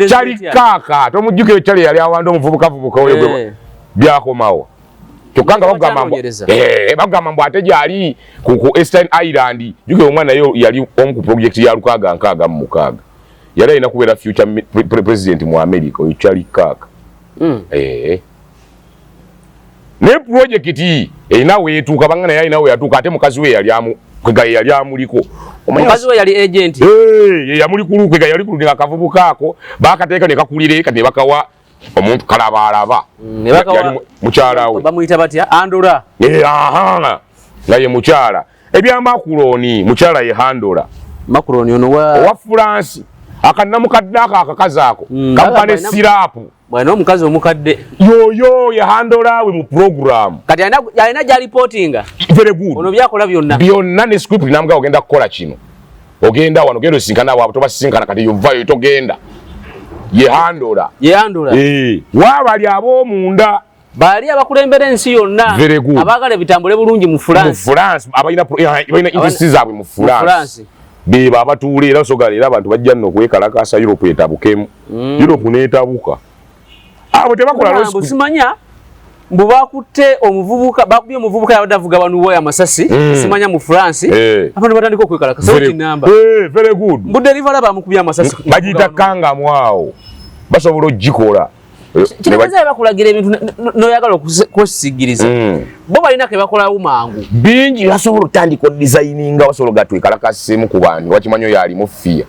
kyali kaaka tomujjuke kyali yali awanda omuvubukavubuka we byakomawo kyokanga bagamba mbu ate gyali ku Eastern Island juke omwana yo yali omu ku project ya Lukaga nkaaga mu mukaaga yali alina kubeera future president mu America oyo kyali kaaka ne project erina weetuuka bangana yalinawe yatuuka ate mukazi we yali amuliko omukazi we yali agent yamuli kulukwega yali kuludinga akavubuka ako bakateeka ne kakulire kati ne bakawa omuntu kalabalaba yali mukyala we bamuyita batya Andora nga ye mukyala ebyamakuloni mukyala ye Handora makuloni ono wa France akanamukadde akakazi ako kampane sirapu bwana omukazi omukadde yoyo ye Handora we mu program kati alina ja reportinga very good ono byakola byonna ne script namga ogenda kukola kino ogenda wano gendo sinkana wabo tobasinkana kati yuvayo togenda ye Handora wabali ab'omunda bali abakulembera ensi yonna abagala bitambule bulungi mu France abalina interest zaabwe mu France beba abatuule era sogala era abantu bajja nno okwekalakasa Europe etabukemu Europe neetabuka abo tebakola simanya mbu bakutte omuvubuka bakubye omuvubuka yabadde avuga banuwo amasasi simanya mu France abantu batandika okwekalakasa kinamba very good mbu deliver bamukubye amasasi bagita kanga mwao basobola ogikola kinabaza bakulagira ebintu noyagala okusigiriza bo balina ke bakola umangu bingi basobola otandika designinga basobola gatwekalakasemu ku bantu wakimanyo yali mufia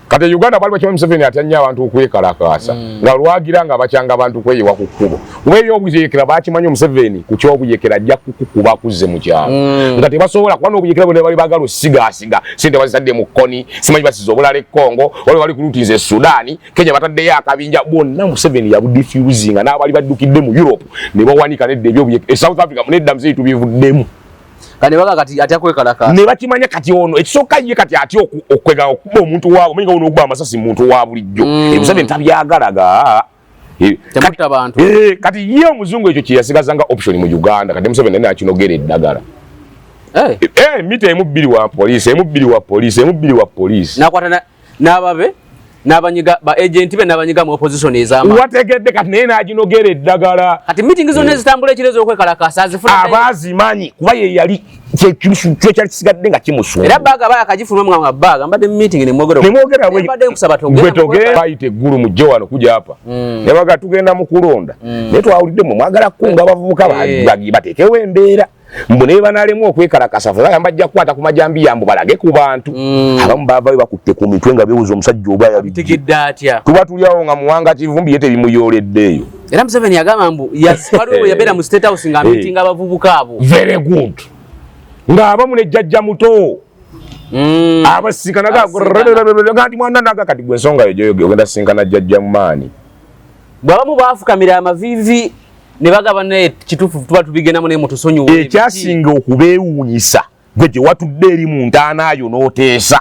kati Uganda bali bakimanyi Museveni atanya abantu okwekalakasa nga lwagira nga bakyanga abantu kweyewa ku kkubo weyo obuyekera bakimanyi Museveni ku kyobuyekera ajja kukuba kuzze mu kyalo nga tebasobola kuba n'obuyekera bwe bali bagala osigaasiga sente bazisadde mu kkoni simanyi basiza obulala e Congo wali bali kulutiza Sudani Kenya bataddeyo akabinja bonna Museveni yabudifuzinga n'abali baddukidde mu Europe ne bawanika nedda ebyobuyekera South Africa munedda muzeyi tubivuddemu kane baga kati atakwekalaka ne bakimanya kati ono ekisoka ye kati ati okwega okuba omuntu waabo menga ono ogba amasasi muntu wa bulijjo Museveni tabyagalaga temuta abantu kati ye omuzungu ekyo kiyasigaza nga option mu Uganda kati Museveni naye akinogera eddagala mita emubbiri wa poliisi nakwata n'ababe n'abanyiga ba agent be n'abanyiga mu opposition ezama wategedde kati naye n'aginogera eddagala kati meeting zonna ezitambula ekirezo okwekalakasa azifuna abazimanyi kuba ye yali kyali kisigadde nga kimusumba era baga akagifuluma nga baga mbadde meeting ne mwogera mbadde kusaba togera bayite eggulu mujje wano kujja apa ne baga tugenda mu kulonda naye twawulidde mwe mwagala kunga abavubuka bateekewo embeera mbu ne banalemu okwekalakasa fuza mbajja kukwata ku majambi yambu balage ku bantu abamu bavayo bakutte ku mitwe nga beewuza omusajja oba yabitegedde atya tuba tulyawo nga muwanga kivumbi ye tebimuyoleddeeyo era Museveni yagamba mbu waliwo yabeera mu State House nga meeting abavubuka abo very good ng'abamu ne jjajja muto abasinkana gati mwana naga kati gwe ensonga yo ogenda sinkana jjajja mumaani bw'abamu baafukamira amavivi ne bagaba ne kituufu tuba tubigendamu ne mutusonyiwe ekyasinga okubeewuunyisa gwe gye watudde eri mu ntaana yo n'oteesa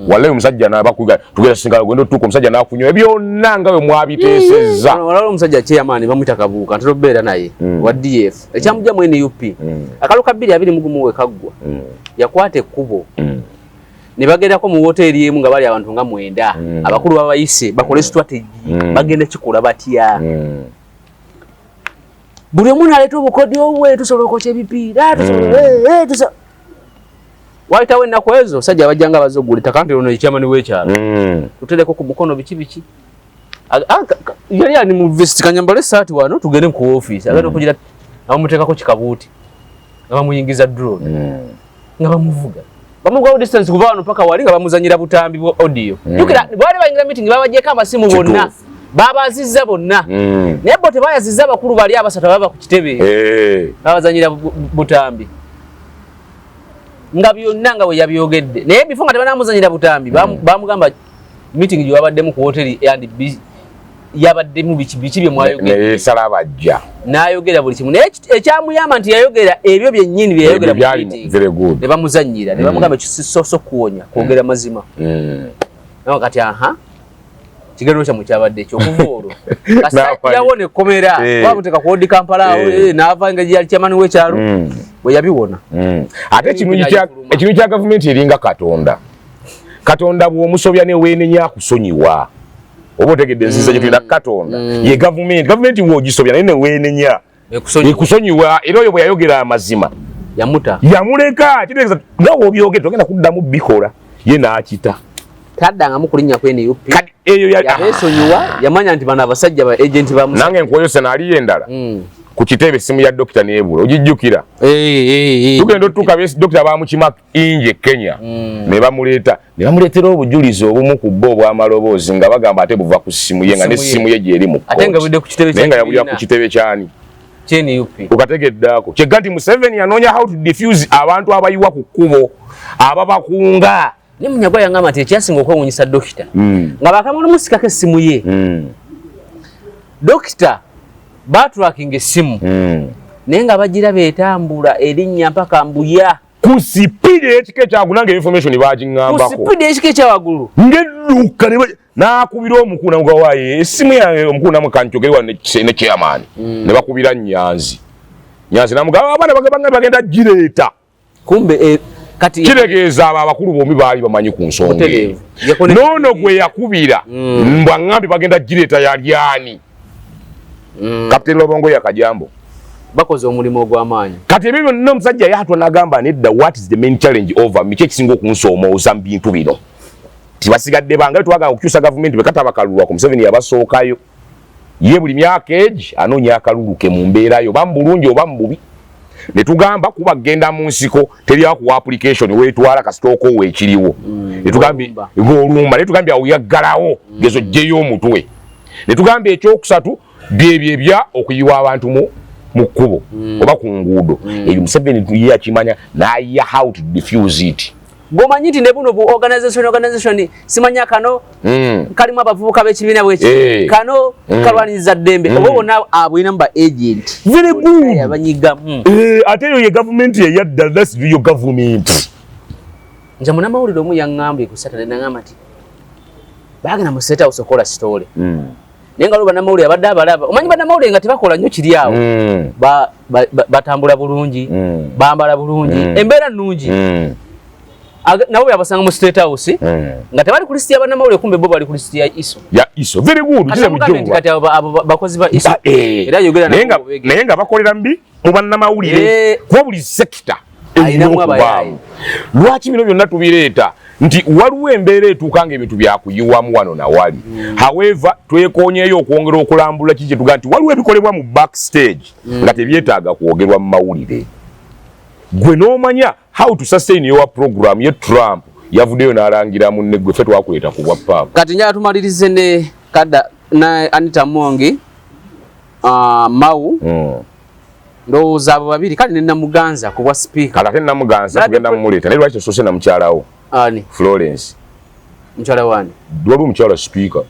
walayo omusajja n'abakuga tugenda singa gwendo tuuka omusajja n'akunywa byonna nga bwe mwabiteesezza walayo omusajja kyeyamaani bamuyita Kabuuka ntera obeera naye wa DF ekyamujja mu NUP akalu ka 221 we kaggwa yakwata ekkubo ne bagendako mu woteeri emu nga bali abantu nga 9 abakulu babayise bakole strategy bagenda kikola batya buli omuntu aleeta obukodi obwe tusobola okokya ebipiira waitawo ennaku ezo sajja abajjanga bazogula ettaka nti ono ekyamani w'ekyalo tutereko ku mukono biki yali ani mu vesti kanyambala esaati wano tugende ku office agenda okugira abamuteekako kikabuuti nga bamuyingiza drone nga bamuvuga bamugwa distance kuva wano paka wali nga bamuzanyira butambi bwo audio yukira bwali bayingira meeting babajeko amasimu bonna babazizza bonna naye bo tebayazizza bakulu bali abasatu baba ku kitebe babazanyira butambi nga byonna nga we yabyogedde naye bifo nga tebanamuzanyira butambi bamugamba meeting gye wabaddemu ku hoteli and yabaddemu biki bye mwayogedde sala bajja n'ayogera buli kimu naye ekyamuyamba nti yayogera ebyo byennyini bye yayogera mu meeting ne bamuzanyira ne bamugamba ekisisoso kuwonya kwogera mazima nawe kati kigerero kyamu kyabadde ekyokuva olwo kasajjawo komera bamuteka ku odi Kampala n'ava nga gyali kyamani w'ekyalo bwe yabiwona ate ekintu kya gavumenti eringa katonda bw'omusobya ne weenenya akusonyiwa oba otegedde nziza gyetulina Katonda ye gavumenti bw'ogisobya naye ne weenenya ekusonyiwa era oyo bwe yayogera amazima yamuleka kitegeeza nga w'obyogedde ogenda kuddamu bikola ye n'akita taddangamu kulinnya kwene yupi eyo yabesonyiwa yamanya nti bano abasajja ba agent ba nange enkoyo senali endala ku kitebe simu ya dokita nebula ogijjukira tugenda otuuka dokita bamukima inje Kenya ne bamuleetera obujulizi obumu ku bbo obw'amaloboozi nga bagamba ate buva ku simu ye nga ne simu ye gyeri mu ate nga budde ku kitebe naye nga yabulira ku kitebe kyani kyeni yupi ukategeddaako kyegga nti Museveni yanoonya how to diffuse abantu abayiwa ku kkubo ababakunga ni munyagwa yanga mate kyasinga okwewunyisa dokita nga bakamala musikako essimu ye dokita batracking essimu naye nga bagira betambula erinnya mpaka mbuya ku sipidi ekike kyagunanga information bagiŋŋambako ku sipidi ekike kyawagulu ngedduka n'akubira omukulu namuga waaye essimu yange omukulu namu kankyogere ne chairman ne bakubira Nyanzi namugamba abaana bagenda gireeta kumbe kati kiregeeza abo abakulu bombi baali bamanyi ku nsonga noono gwe yakubira mbwaŋŋambi bagenda gireeta yalyani Kapiteni Lobongo yakajambo bakoze omulimu ogw'amaanyi kati ebyo byonna omusajja yatwa n'agamba nedda what is the main challenge over miki ekisinga okunsoomooza mu bintu bino tibasigadde bangayo twagala okukyusa gavumenti bekata bakalulwa ku Museveni yabasookayo ye buli myaka egi anoonya akaluluke mu mbeerayo oba mu bulungi oba mu bubi ne tugamba kuba genda mu nsiko teriwa ku application weetwala kasitooko weekiriwo ne tugambye ng'olumba ne tugambye awo yaggalawo gezo gyeyo omutwe ne tugambye ekyokusatu byebya okuyiwa abantu mu kkubo oba ku nguudo ebyo Museveni ye akimanya n'aya how to diffuse it gomanyi nti ne buno organization simanya kano kalimu abavubuka b'ekibiina bweki kano kalwaniriza ddembe oba wonna abulina mu ba agent very good abanyigamu ate eyo ye gavumenti eyadda that's your government nja munamawulire omu yaŋŋambye ku Saturday n'aŋŋamba nti baagenda mu State House okola story naye nga bannamawulire abadde abalaba omanyi bannamawulire nga tebakola nnyo kiri awo batambula bulungi bambala bulungi embeera nnungi nabo yabasanga mu State House nga tebali ku listi y'abannamawulire kumbe bo bali ku listi ya ISO very good kati abo bakozi ba ISO era yogera naye nga bakolera mbi mu bannamawulire kuba buli sekita ayinamu abayayi lwaki bino byonna tubireeta nti waliwo embeera etuukanga ebintu byakuyiwamu wano nawali however twekonyeeyo okwongera okulambula kiki tuga nti waliwo ebikolebwa mu backstage nga tebyetaaga kwogerwa mu mawulire gwe n'omanya how to sustain your program ye Trump yavuddeyo n'alangira munne gwe ffe twakuleeta ku bwa papa kati njala tumalirize ne kada na Anita Mongi Mau ndowooza abo babiri kale ne Namuganza ku bwa speaker kala Namuganza tugenda mumuleeta naye lwaki tosose na mukyalawo ani Florence mukyala wani dwalu mukyala speaker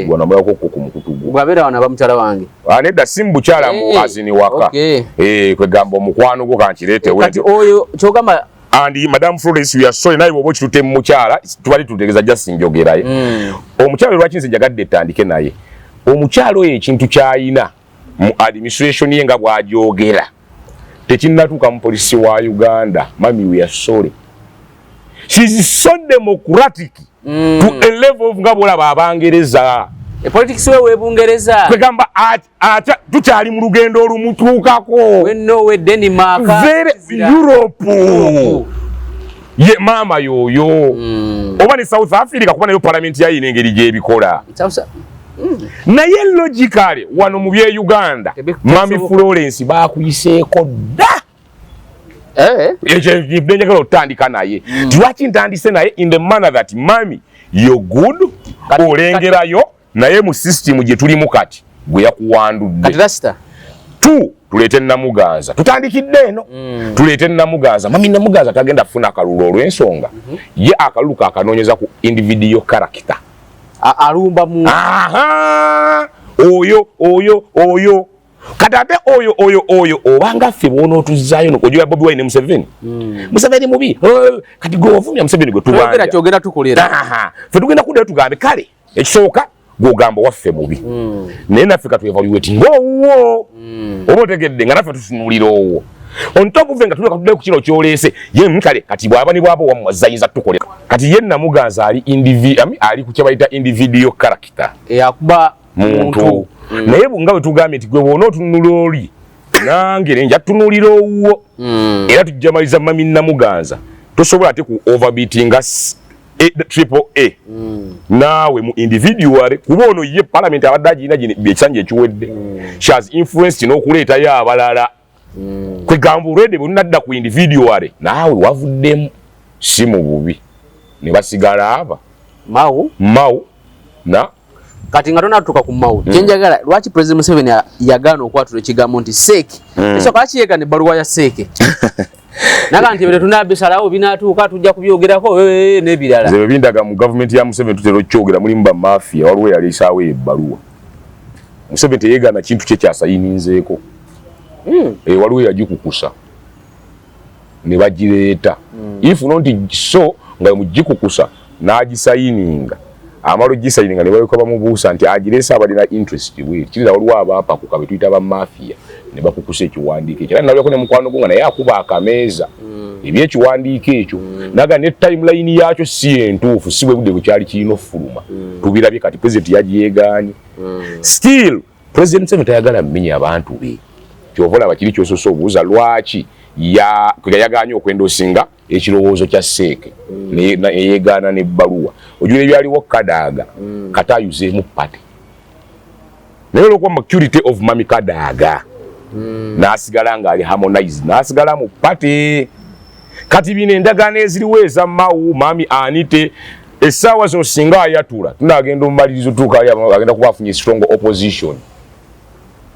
bwana mayako ku mukutu bwabera wana ba mukyala wange nedda simbu kyala mu azini waka kwe gamba omukwano gwo kankirete wewe kati oyo kyogamba andi Madam Florence we are sorry naye bobo kitute mu mukyala tubali tutegeza just njogeraye omukyala lwaki nze njagadde tandike naye omukyala oyo ekintu kyayina mu administration ye nga bwajogera tekinnatuuka mu polisi wa Uganda mami we are sorry she is so democratic to a level of nga bolaba abangereza politics we Bungereza kwegamba tukyali mu lugendo olumutuukako we Denmark Europe ye mama yoyo oba ne South Africa kuba nayo parliament yayina engeri gyebikola naye logically wano mu bye Uganda mami Florence bakuyiseeko dda Njagala otandika naye. Lwaki ntandise naye in the manner that mami you're good olengerayo naye mu system gye tulimu kati gwe yakuwandudde. Kati rasta. Tulete Namuganza. Tutandikidde eno. Tulete Namuganza. Mami Namuganza tagenda kufuna akalulu olw'ensonga. Ye akalulu kakanoonyeza ku individual character. Alumba mu. Aha! Oyo. Kati ate oyo obanga ffe bw'onootuzaayo n'okujja Bobi Wine ne Museveni. Museveni mubi. Kati gwe wavumya Museveni gwe tubanja. Kyogera tukolera. Ffe tugenda kuddayo tugambe kale ekisooka gw'ogamba waffe mubi. Naye naffe katwevaluate ng'owwo. Oba otegedde nga naffe tutunuulira owo. On top of nga tuleka tuddayo ku kino kyoleese ye kale kati bw'aba ne bw'aba wamwazayinza tukolera. Kati ye Namuganza ali ku kye bayita individual character. Eyakuba muntu. Naye nga bwe tugambye nti gwe bw'ona otunula oli nange nja tutunuulira owwo era tujjamaliza mami Namuganza tosobola ate ku overbeatinga AAA naawe mu individual kuba ono ye parliament abadde agirina ekisanja ekiwedde she has influenced n'okuleetayo abalala kwegamba olwedde bwe lunadda ku individual naawe wavuddemu si mu bubi ne basigala aba Mao na kati nga tonatuuka ku Mao kyenjagala lwaki President Museveni yagaana okwatula ekigambo nti seeke esooka akiyega ne bbaluwa ya seeke naga nti bere tunabisalawo binatuuka tujja kubyogerako n'ebirala nze bindaga mu gavumenti ya Museveni tutera okyogera mulimu ba mafia waliwo yaleesaawo ebbaluwa Museveni teyeegaana kintu kye kyasayininzeeko waliwo yagikukusa ne bagireeta ifuno nti so nga mugikukusa n'agisayininga amalo gisayininga ne balyoka bamubuusa nti agireesa abalina interest bwe kirira waliwo abaapakuka be tuyita ba mafia ne bakukusa ekiwandiiko ekyo era nalyako ne mukwano gwo nga naye akuba akameeza ebyekiwandiiko ekyo naga ne timeline yaakyo si entuufu si bwe budde bukyali kirina ofuluma tubirabye kati president yagiyeegaanye still President Museveni tayagala mmenya abantu be kyova olaba kiri kyososa obuuza lwaki yagaanye okwendoosinga ekirowoozo kya seeke neyeegaana n'ebbaluwa ojula ebyaliwo Kadaaga kati ayuzeemu pate naye olwokuba maturity of mami Kadaaga n'asigala ng'ali harmonize n'asigala mu pate kati bino endagaano eziriwo eza Mao mami Anite essaawa zino singa ayatula tunaagenda omumalirizo tuuka agenda kuba afunye strong opposition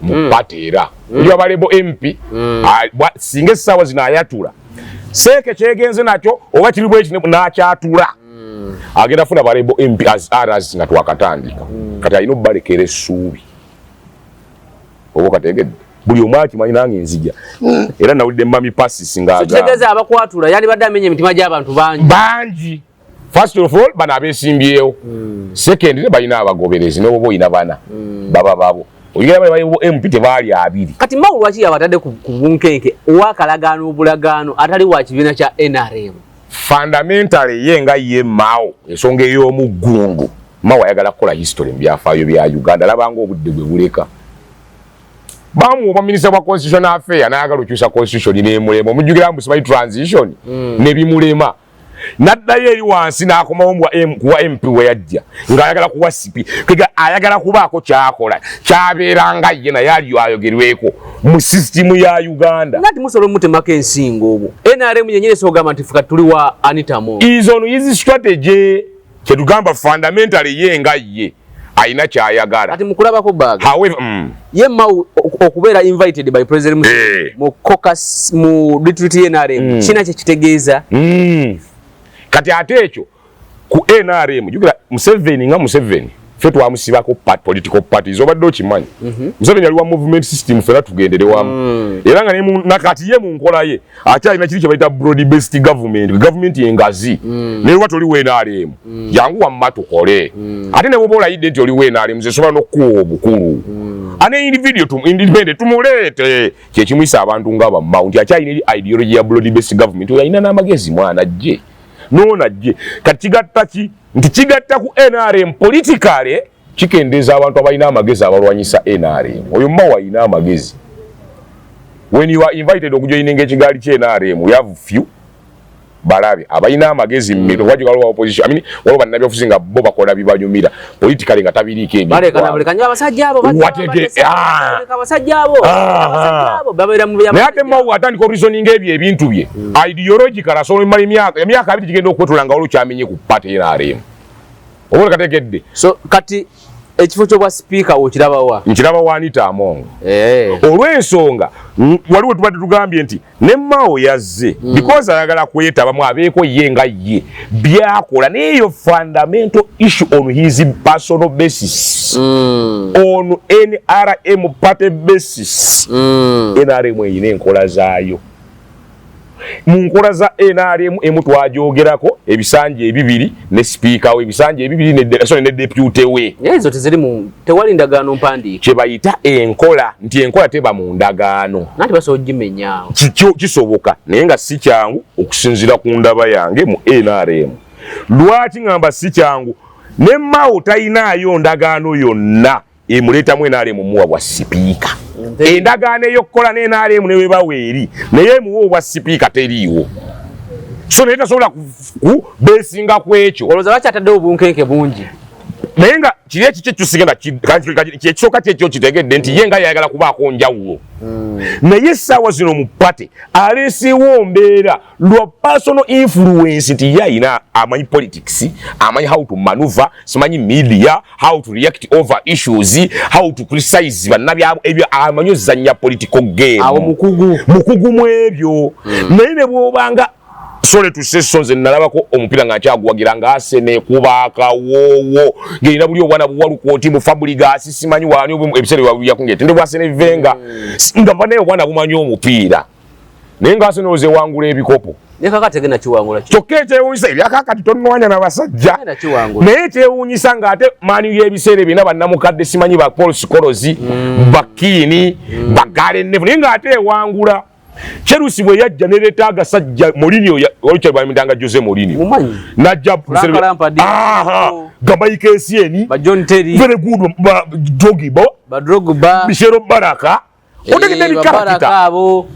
mu pate era oli abalebo MP singa essaawa zino ayatula seeke kyegenze nakyo oba kiri bwe kino n'akyatula agenda funa balebo MP as aras nga twakatandika kati alina obbalekera essuubi oba kategedde buli omu akimanyi nange nzija era nawulidde mami Pasisi ng'agamba kitegeeza abakwatula yali badde amenya emitima gy'abantu bangi first of all bano abeesimbyewo secondly balina abagoberezi n'oba oyina bana baba babo oyigera balebo MP tebaali abiri kati Mao lwaki yabatadde ku bunkenke owakalagaano obulagaano atali wa kibiina kya NRM fundamentally ye nga ye Mao ensonga ey'omuggungu Mao ayagala kukola history mu byafaayo bya Uganda labanga obudde bwe buleka bamuwa minisita wa constitutional affairs n'ayagala okyusa constitution n'emulema omujjukira mu transition ne bimulema n'addayo eri wansi n'akomawo kuwa MP we yajja ng'ayagala kuwa sipi kwega ayagala kubaako kyakola kyabeeranga ye naye aliyo ayogerweko mu system ya Uganda ngati musobola omutemako ensingo obwo NRM yennyini esogamba nti fuka tuli wa Anita Mo is on his strategy kyetugamba fundamentally ye nga ye aina kyayagala ati mukulabako baga however ye Mao okubeera invited by President Museveni mu caucus mu retreat NRM kina kye kitegeeza kati ate ekyo ku NRM jukira Museveni nga Museveni ffe twamusibako political parties obadde okimanyi Museveni ali wa movement system fera tugendere wamu era nga nakati ye mu nkola ye akyalina kiri kye bayita broad based government yengazi naye lwati oli NRM yangu wamma tukole ate ne bwoba olayidde nti oli NRM zesobola n'okuwa obukulu ane independent tumuleete kyekimuyisa abantu nga bammawo nti akyalina ideology ya broad based government oyo alina n'amagezi mwana jje nona jje kati kigatta ki nti kigatta ku NRM politically kikendeeza abantu abalina amagezi abalwanyisa NRM oyo Mao alina amagezi when you are invited okujoininga ekigaali kye NRM you have few balabe abayina amagezi mmiro wajikalo opposition walo banabyo fuzinga bo bakola bibanyumira politically nga tabirike ebi bale kana bale kanya basajja abo watege abasajja abo babera mu byama ate mawu atandi ko reasoning ebintu bye ideological asolo mali emyaka abiri kigenda okwetulanga olu kyamenye ku party NRM obona kategedde so kati ekifo kyo bwa speaker okiraba wa nkiraba wa Anita Among olw'ensonga waliwo tubadde tugambye nti ne Mao yazze because ayagala kwetaba mu abeeko yenga ye byakola neyo fundamental issue on his personal basis on NRM party basis NRM yine enkola zaayo munkola za NRM emutwajogerako ebisanje ebibiri ne speaker we ebisanje ebibiri ne deputy we yezo teziri mu tewali ndagaano mpandike kye bayita enkola nti enkola teba mu ndagaano nati basojjimenyaawo kisoboka naye nga si kyangu okusinzira ku ndaba yange mu NRM lwaki ngamba si kyangu ne Mao tayinaayo ndagaano yonna emuleta mu NRM muwa bwa speaker endagaano ey'okukola ne NRM ne webaweeri naye muwa bwa speaker teriiwo so naye tasobola ku beesinga ku ekyo olowooza lwaki atadde obunkenke bungi naye nga kiri ekikyo kisigenda kyekisooka kyekyo kitegedde nti ye nga yayagala kubaako njawulo naye essaawa zino mu pate aleeseewo mbeera lwa personal influence nti ye ayina amanyi politics amanyi how to maneuver simanyi media how to react over issues how to criticize bannabyabo ebyo amanyi ozannya political game awo mukugu mu ebyo naye ne bw'obanga sole tusesonze nalabako omupira nga kyaguwagira nga Asene kubaka wowo ngirina buli obwana buwalu ko timu Fabregas simanyi wani ebisere bya kungete ndo Asene Venga ngamba naye obwana bumanyi omupira naye nga Asene oze wangula ebikopo ne kakate gena kiwangula kyokete unyisa byakakati tonwanya na basajja naye kyewunyisa nga ate mani yebisere bina bannamukadde simanyi ba Paul Scholes bakini bagale nevu naye nga ate wangula Chelsea bwe yajja ne letaga sajja Mourinho olicha bamindanga Jose Mourinho mumanyi najja gamba ikesieni ba John Terry very good ba Drogba Michel Baraka odegede Baraka abo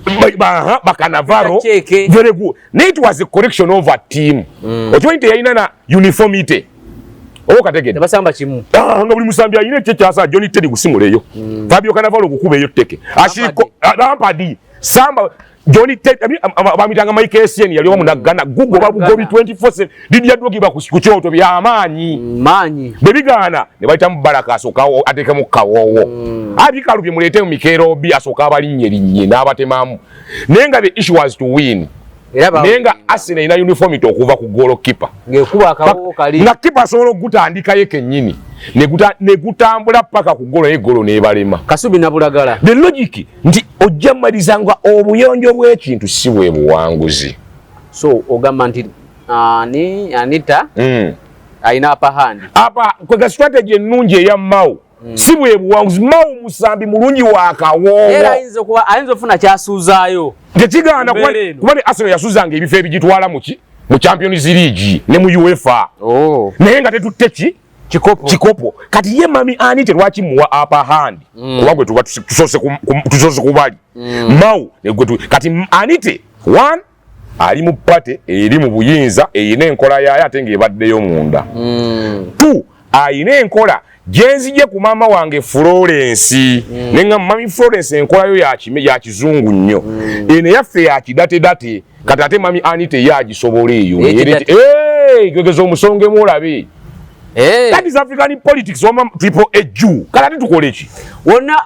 Bakanavaro very good it was a correction of a team ochointe yaina na uniformity okategede basamba kimu nga buli musambi ayine kyasa John Terry gusimuleyo Fabio Cannavaro okukuba eyo tteke ashiko Lampard Samba Johnny Tate bamitanga Mike Essien yali omunagana Google babugobi 24/7 Didier Drogba kuchoto bya amanyi bebigana ne bayita Mubaraka asokawo ateke mu kawowo abikalubye mulete mu Mikero bi asoka abalinnye n'abatemamu nenga the issue was to win nenga Arsenal ina uniform okuva ku goalkeeper ngekuba akawo kali na keeper solo gutandika yeke nyini negutambula paka ku golo egolo nebalema Kasubi nabulagala the logic nti ojjamalizanga obuyonjo bw'ekintu si bwe buwanguzi so ogamba nti ni Anita aina upper hand apa kwa strategy ennungi eya Mao si bwe buwanguzi Mao musambi mulungi wakawo era ayinza ofuna kyasuuzaayo tekiganda kuba ne Arsenal yasuzanga ebifo ebigitwala mu Champions League ne mu UEFA naye nga tetutte Chikopo kati ye mami Anita lwaki muwa upper hand kuba gwe tuba tusose kubali Mao kati Anita one ali mu pate eri mu buyinza eyina enkola yayo ate ng'ebaddeyo munda two ayina enkola genzije ku mama wange Florence nenga mami Florence enkola yo ya kizungu nnyo ene yaffe ya kidate kati ate mami Anita yagisobola eyo gegezo omusonge mulabe that is African politics wama triple eju kala tukole ki wonna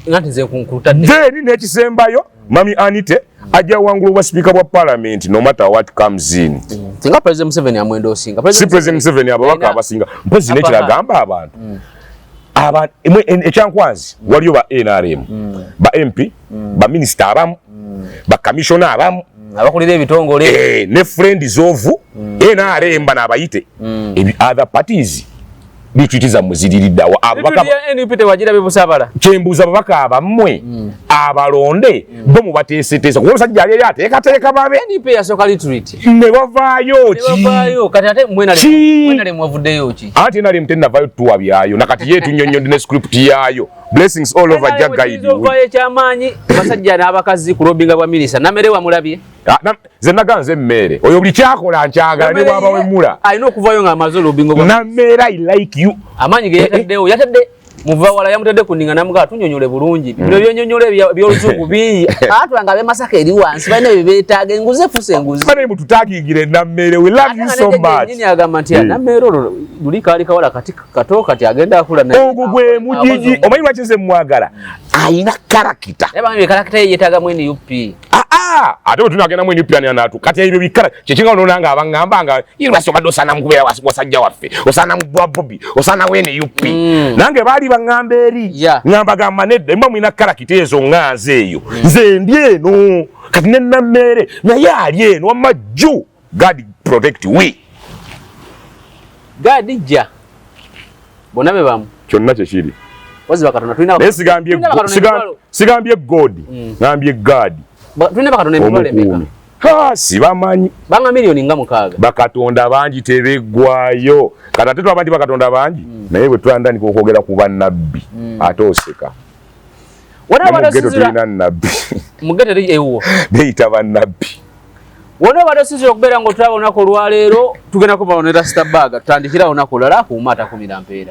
ngati nze kunkutadde then nekisembayo mami Anita ajja wangulu wa speaker wa parliament no matter what comes in singa president Museveni amwendo osinga president Museveni ababaka abasinga mpozi nekiragamba abantu ekyankwazi waliyo ba NRM ba MP ba minister abamu ba commissioner abamu abakulira ebitongole ne friends of NRM bana abayite other parties bichitiza muziririddawa ababaka NUP tewagira bibusabala kyembuza ababaka abamwe abalonde bo mubateeseteesa kuba omusajja yali ateekateeka babe NUP yasoka retreat ne bavaayo kati ate mwenale mwavuddeyo ki ate nali mtenavayo tuwa byayo nakati yetu nnyonnyonde ne script yayo blessings all over jagaidi ovaye chamanyi basajja n'abakazi kulobinga bwa milisa namere wa mulabye ze naganze mmere oyo buli kyakola nkyagala ne baba wemula ayina okuvayo nga amazolo bingo bwa namere I like you amanyi ge yatadde muva wala yamutadde kuninga namuga tunyonyole bulungi bino byonyonyole byoluzungu bi atwanga be masaka eri wansi bane bebetaaga enguze fuse enguze bane mututagigire namere we love you so much nyini agamba nti namere luli kali kawala katika katoka ati agenda akula na ogugwe mujiji omanyi lwakize mwagala ayina karakita eba ngi karakita yetaga mweni UP ate bwe tunagenda mweni UP ani anatu kati ebyo bikala kyekinga ononanga abangamba nga yirwasi obadde mukubera wasajja waffe osana mubwa Bobby osana wene UP nange bali bangamba eri ngamba gamba nedda mba mwina karakita ezo nganze eyo nze ndi eno kati nenamere naye ali eno wamajju God protect we God ja bonabe bamu kyonna kyekiri waziba katona tulina naye sigambye God ngambye God tulina bakatonda emitwalo emeka sibamanyi banga milioni nga 6 bakatonda bangi tebeggwayo kati ate twaba nti bakatonda bangi naye bwe twandandika okwogera ku bannabbi ate oseka tulina nabbi mugete ewo beyita bannabbi wona badosizira okubeera ng'otulaba olunaku olwaleero tugenda kuba ono Rasta Bag tutandikira olunaku olulala kuuma atakumira mpeera